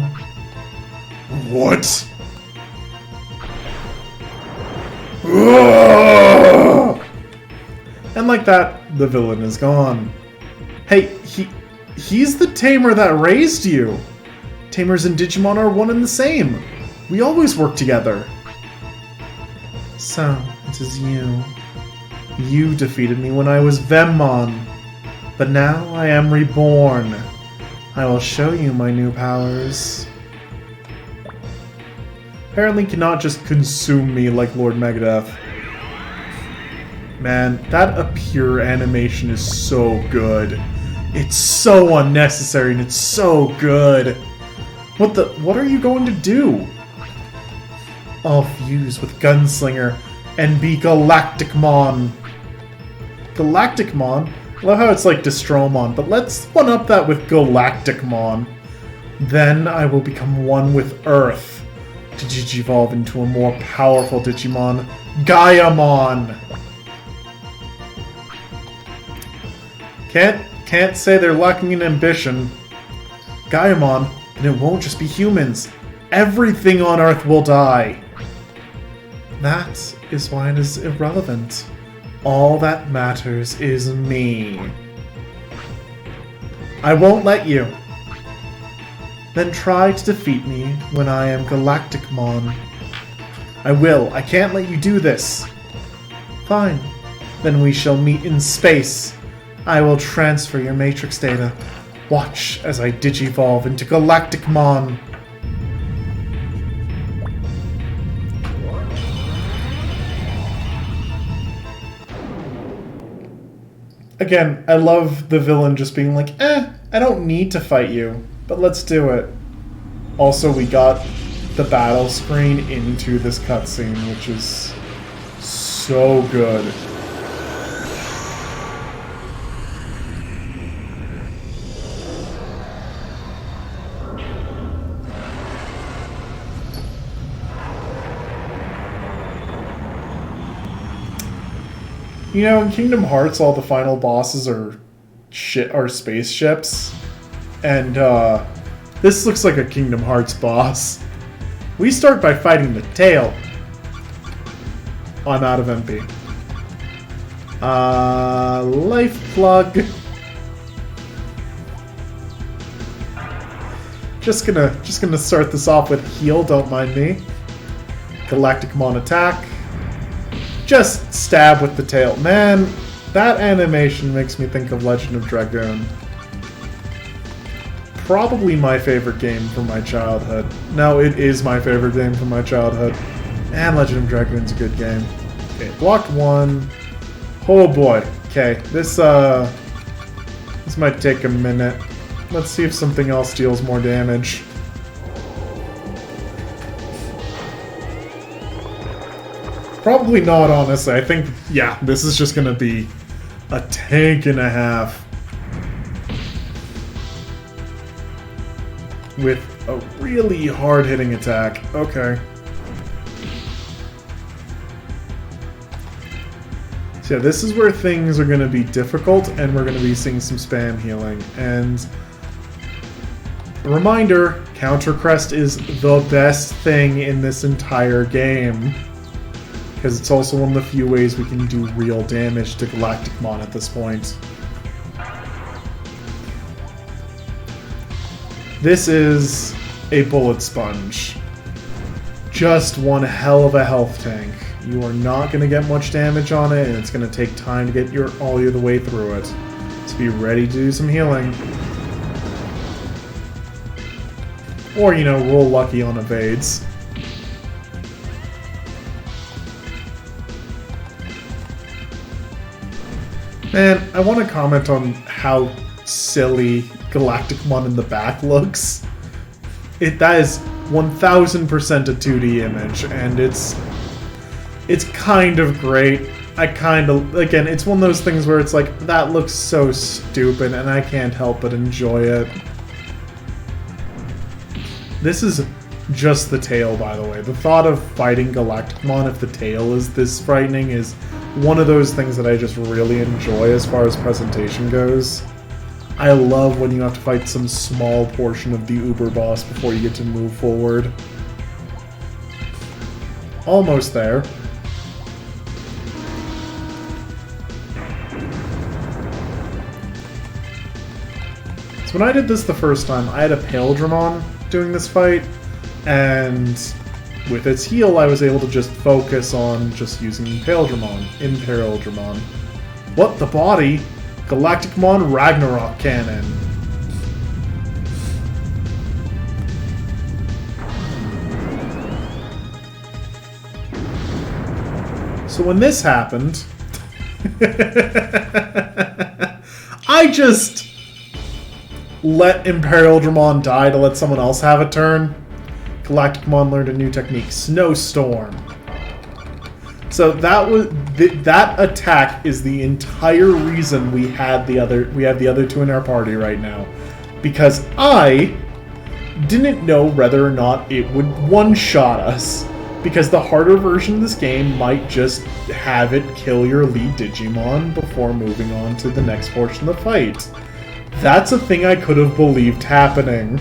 What? Ah! And like that, the villain is gone. Hey, he's the tamer that raised you. Tamers and Digimon are one and the same. We always work together. So, it is you. You defeated me when I was Vemmon. But now I am reborn. I will show you my new powers. Apparently cannot just consume me like Lord Megadeth. Man, that Appear animation is so good. It's so unnecessary and it's so good. What are you going to do? I'll fuse with Gunslinger and be Galacticmon. Galacticmon? I love how it's like Destromon, but let's one-up that with Galacticmon. Then I will become one with Earth to digivolve into a more powerful Digimon, Gaiamon. Can't say they're lacking in ambition. Gaiamon, and it won't just be humans. Everything on Earth will die. That is why it is irrelevant. All that matters is me. I won't let you. Then try to defeat me when I am Galacticmon. I will. I can't let you do this. Fine. Then we shall meet in space. I will transfer your matrix data. Watch as I digivolve into Galacticmon. Again, I love the villain just being like, I don't need to fight you, but let's do it. Also, we got the battle screen into this cutscene, which is so good. You know, in Kingdom Hearts, all the final bosses are spaceships, and this looks like a Kingdom Hearts boss. We start by fighting the tail. Oh, I'm out of MP. Life plug. Just gonna start this off with heal. Don't mind me. Galacticmon attack. Just stab with the tail. Man, that animation makes me think of Legend of Dragoon. Probably my favorite game from my childhood. No, it is my favorite game from my childhood. And Legend of Dragoon's a good game. Okay, blocked one. Oh boy. Okay, this might take a minute. Let's see if something else deals more damage. Probably not, honestly. I think, yeah, this is just gonna be a tank and a half. With a really hard-hitting attack. Okay. So yeah, this is where things are gonna be difficult, and we're gonna be seeing some spam healing. And a reminder, Counter Crest is the best thing in this entire game. Because it's also one of the few ways we can do real damage to Galacticmon at this point. This is a bullet sponge. Just one hell of a health tank. You are not going to get much damage on it, and it's going to take time to get all the way through it. So be ready to do some healing. Or, you know, roll lucky on evades. Man, I want to comment on how silly Galacticmon in the back looks. That is 1000% a 2D image, and It's kind of great. I kind of, again, it's one of those things where it's like, that looks so stupid, and I can't help but enjoy it. This is just the tail, by the way. The thought of fighting Galacticmon if the tail is this frightening is one of those things that I just really enjoy as far as presentation goes. I love when you have to fight some small portion of the Uber boss before you get to move forward. Almost there. So when I did this the first time, I had a Paildramon doing this fight, and with its heal, I was able to just focus on just using Imperial Dramon. What? The body? Galacticmon Ragnarok Cannon. So when this happened, I just let Imperial Dramon die to let someone else have a turn. Galacticmon learned a new technique, Snowstorm. So that attack is the entire reason we have the other two in our party right now, because I didn't know whether or not it would one-shot us, because the harder version of this game might just have it kill your lead Digimon before moving on to the next portion of the fight. That's a thing I could have believed happening.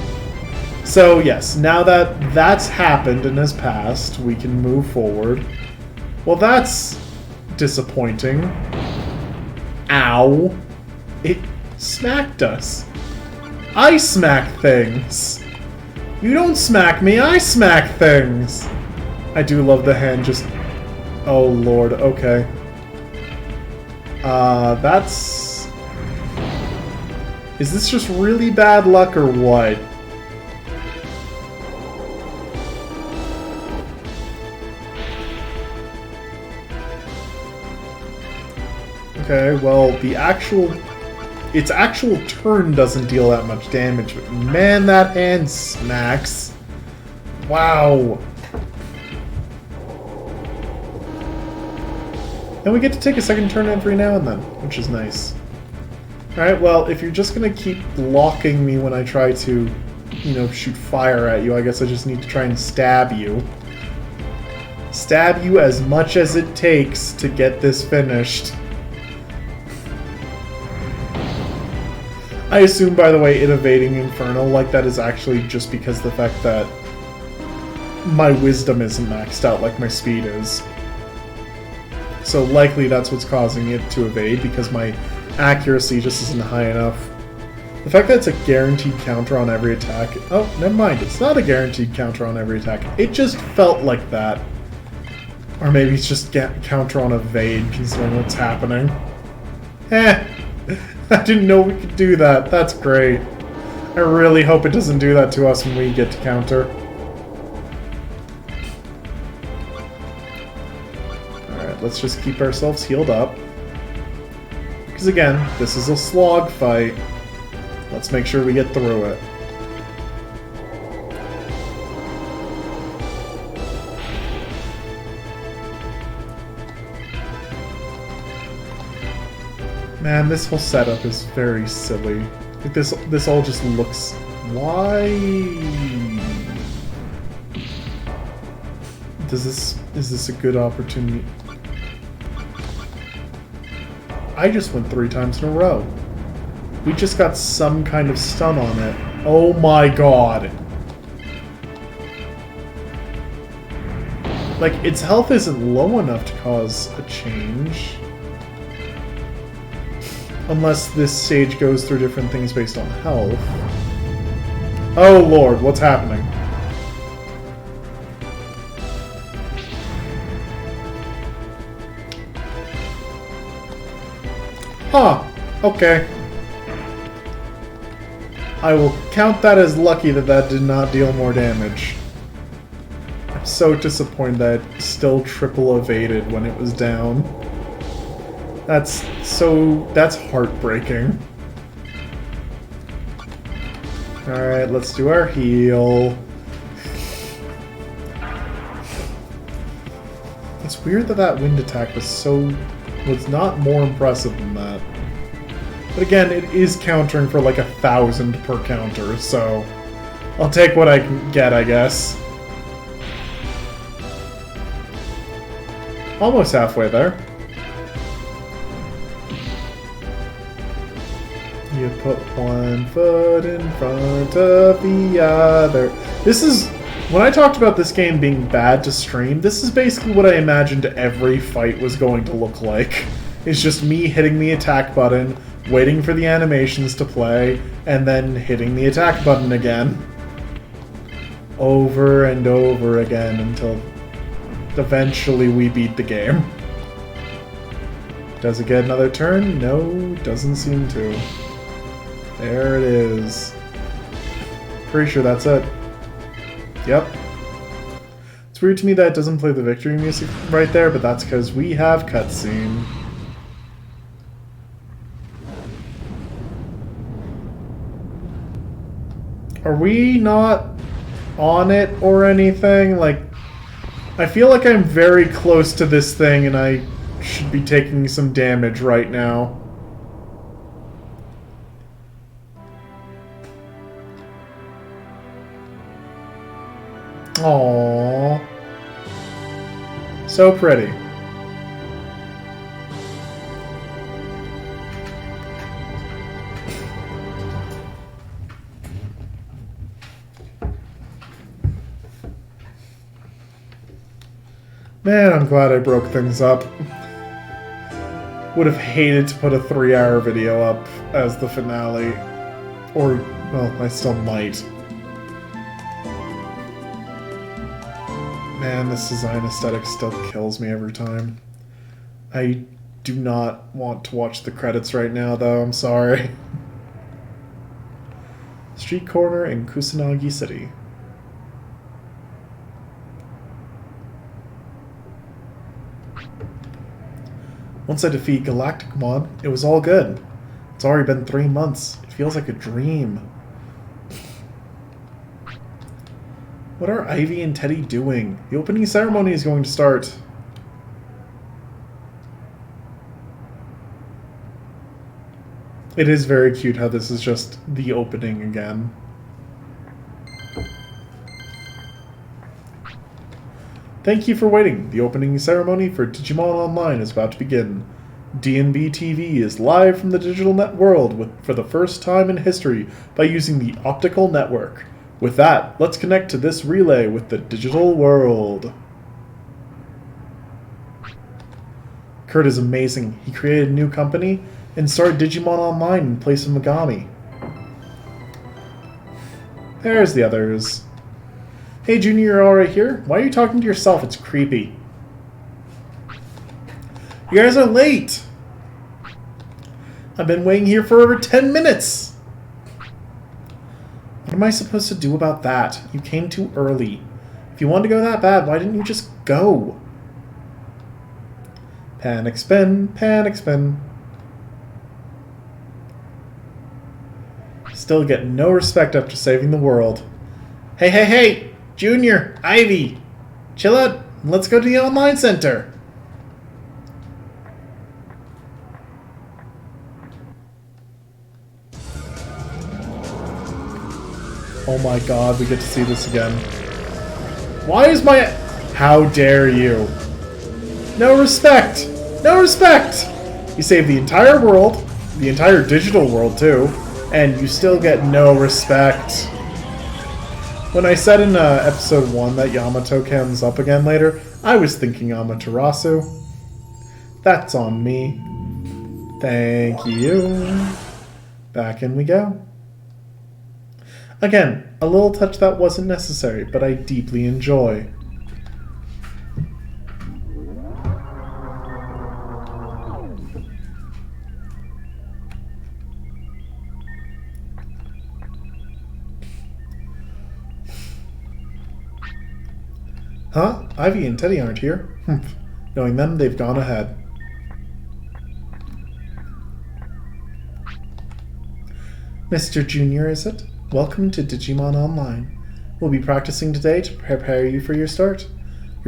So yes, now that that's happened and has passed, we can move forward. Well, that's disappointing. Ow. It smacked us. I smack things. You don't smack me, I smack things. I do love the hand just... Oh lord, okay. That's... Is this just really bad luck or what? Okay, well, its actual turn doesn't deal that much damage, but man, that hand smacks. Wow. And we get to take a second turn every now and then, which is nice. Alright, well, if you're just gonna keep blocking me when I try to, you know, shoot fire at you, I guess I just need to try and stab you. Stab you as much as it takes to get this finished. I assume, by the way, it evading Infernal like that is actually just because of the fact that my wisdom isn't maxed out like my speed is. So likely that's what's causing it to evade, because my accuracy just isn't high enough. The fact that it's a guaranteed counter on every attack... Oh, never mind, it's not a guaranteed counter on every attack. It just felt like that. Or maybe it's just counter on evade, considering what's happening. I didn't know we could do that. That's great. I really hope it doesn't do that to us when we get to counter. Alright, let's just keep ourselves healed up. Because again, this is a slog fight. Let's make sure we get through it. Man, this whole setup is very silly. Like this all just looks... Why? Is this a good opportunity? I just went 3 times in a row. We just got some kind of stun on it. Oh my god. Like, its health isn't low enough to cause a change. Unless this stage goes through different things based on health. Oh lord, what's happening? Huh, okay. I will count that as lucky that that did not deal more damage. I'm so disappointed that it still triple evaded when it was down. That's heartbreaking. Alright, let's do our heal. It's It's weird that that wind attack was not more impressive than that. But again, it is countering for like 1,000 per counter, so I'll take what I can get, I guess. Almost halfway there. You put one foot in front of the other. This is... When I talked about this game being bad to stream, this is basically what I imagined every fight was going to look like. It's just me hitting the attack button, waiting for the animations to play, and then hitting the attack button again. Over and over again until eventually we beat the game. Does it get another turn? No, doesn't seem to. There it is. Pretty sure that's it. Yep. It's weird to me that it doesn't play the victory music right there, but that's because we have cutscene. Are we not on it or anything? Like, I feel like I'm very close to this thing and I should be taking some damage right now. Aww. So pretty. Man, I'm glad I broke things up. Would have hated to put a 3-hour video up as the finale. Or, well, I still might. Man, this design aesthetic still kills me every time. I do not want to watch the credits right now, though. I'm sorry. Street corner in Kusanagi City. Once I defeat Galacticmon, it was all good. It's already been 3 months. It feels like a dream. What are Ivy and Teddy doing? The opening ceremony is going to start. It is very cute how this is just the opening again. Thank you for waiting. The opening ceremony for Digimon Online is about to begin. D&B TV is live from the digital net world for the first time in history by using the optical network. With that, let's connect to this relay with the digital world. Kurt is amazing. He created a new company and started Digimon Online in place of Megami. There's the others. Hey Junior, you're alright here? Why are you talking to yourself? It's creepy. You guys are late! I've been waiting here for over 10 minutes! What am I supposed to do about that? You came too early. If you wanted to go that bad, why didn't you just go? Panic spin, panic spin. Still get no respect after saving the world. Hey, hey, hey! Junior! Ivy! Chill out! Let's go to the online center! Oh my god, we get to see this again. Why is my... How dare you? No respect! No respect! You saved the entire world, the entire digital world too, and you still get no respect. When I said in episode 1 that Yamato comes up again later, I was thinking Amaterasu. That's on me. Thank you. Back in we go. Again, a little touch that wasn't necessary, but I deeply enjoy. Huh? Ivy and Teddy aren't here? Knowing them, they've gone ahead. Mr. Junior, is it? Welcome to Digimon Online. We'll be practicing today to prepare you for your start.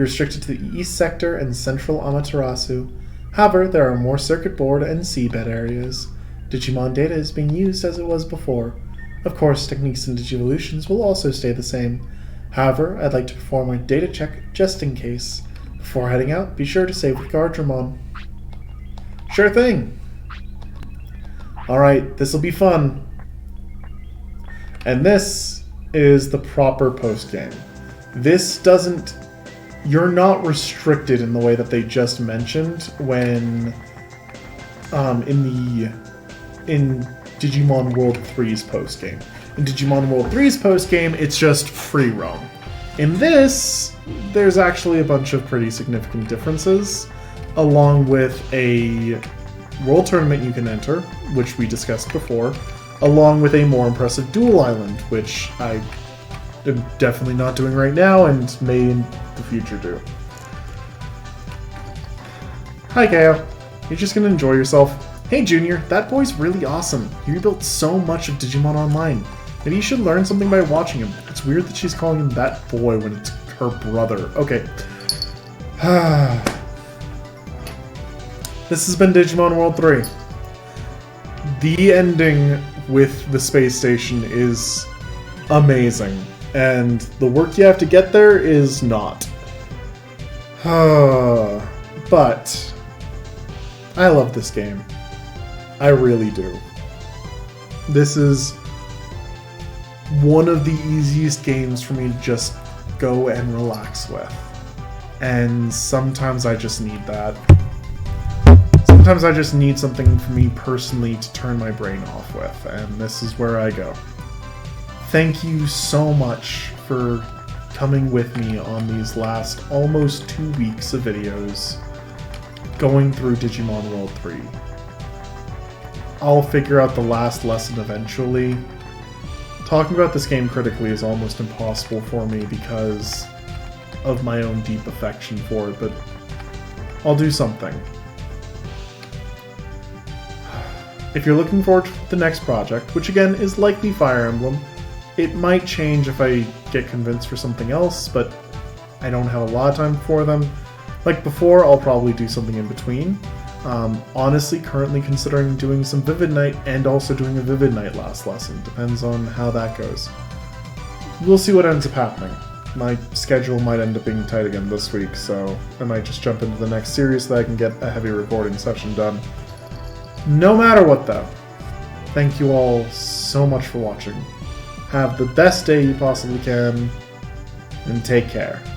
be restricted to the east sector and central Amaterasu. However, there are more circuit board and seabed areas. Digimon data is being used as it was before. Of course, techniques and digivolutions will also stay the same. However, I'd like to perform a data check just in case. Before heading out, be sure to save with Gardramon. Sure thing! Alright, this'll be fun. And this is the proper post-game. This doesn't... You're not restricted in the way that they just mentioned when... in Digimon World 3's post-game. In Digimon World 3's post-game, it's just free roam. In this, there's actually a bunch of pretty significant differences, along with a World Tournament you can enter, which we discussed before, along with a more impressive Dual Island, which I am definitely not doing right now and may in the future do. Hi, Kao. You're just gonna enjoy yourself. Hey, Junior, that boy's really awesome. He rebuilt so much of Digimon Online. Maybe you should learn something by watching him. It's weird that she's calling him that boy when it's her brother. Okay. This has been Digimon World 3. The ending with the space station is amazing, and the work you have to get there is not. But I love this game. I really do. This is one of the easiest games for me to just go and relax with. And sometimes I just need that. Sometimes I just need something for me personally to turn my brain off with, and this is where I go. Thank you so much for coming with me on these last almost 2 weeks of videos going through Digimon World 3. I'll figure out the last lesson eventually. Talking about this game critically is almost impossible for me because of my own deep affection for it, but I'll do something. If you're looking forward to the next project, which again is likely Fire Emblem, it might change if I get convinced for something else, but I don't have a lot of time for them. Like before, I'll probably do something in between. Honestly, currently considering doing some Vivid Night and also doing a Vivid Night last lesson. Depends on how that goes. We'll see what ends up happening. My schedule might end up being tight again this week, so I might just jump into the next series so that I can get a heavy recording session done. No matter what though, thank you all so much for watching. Have the best day you possibly can, and take care.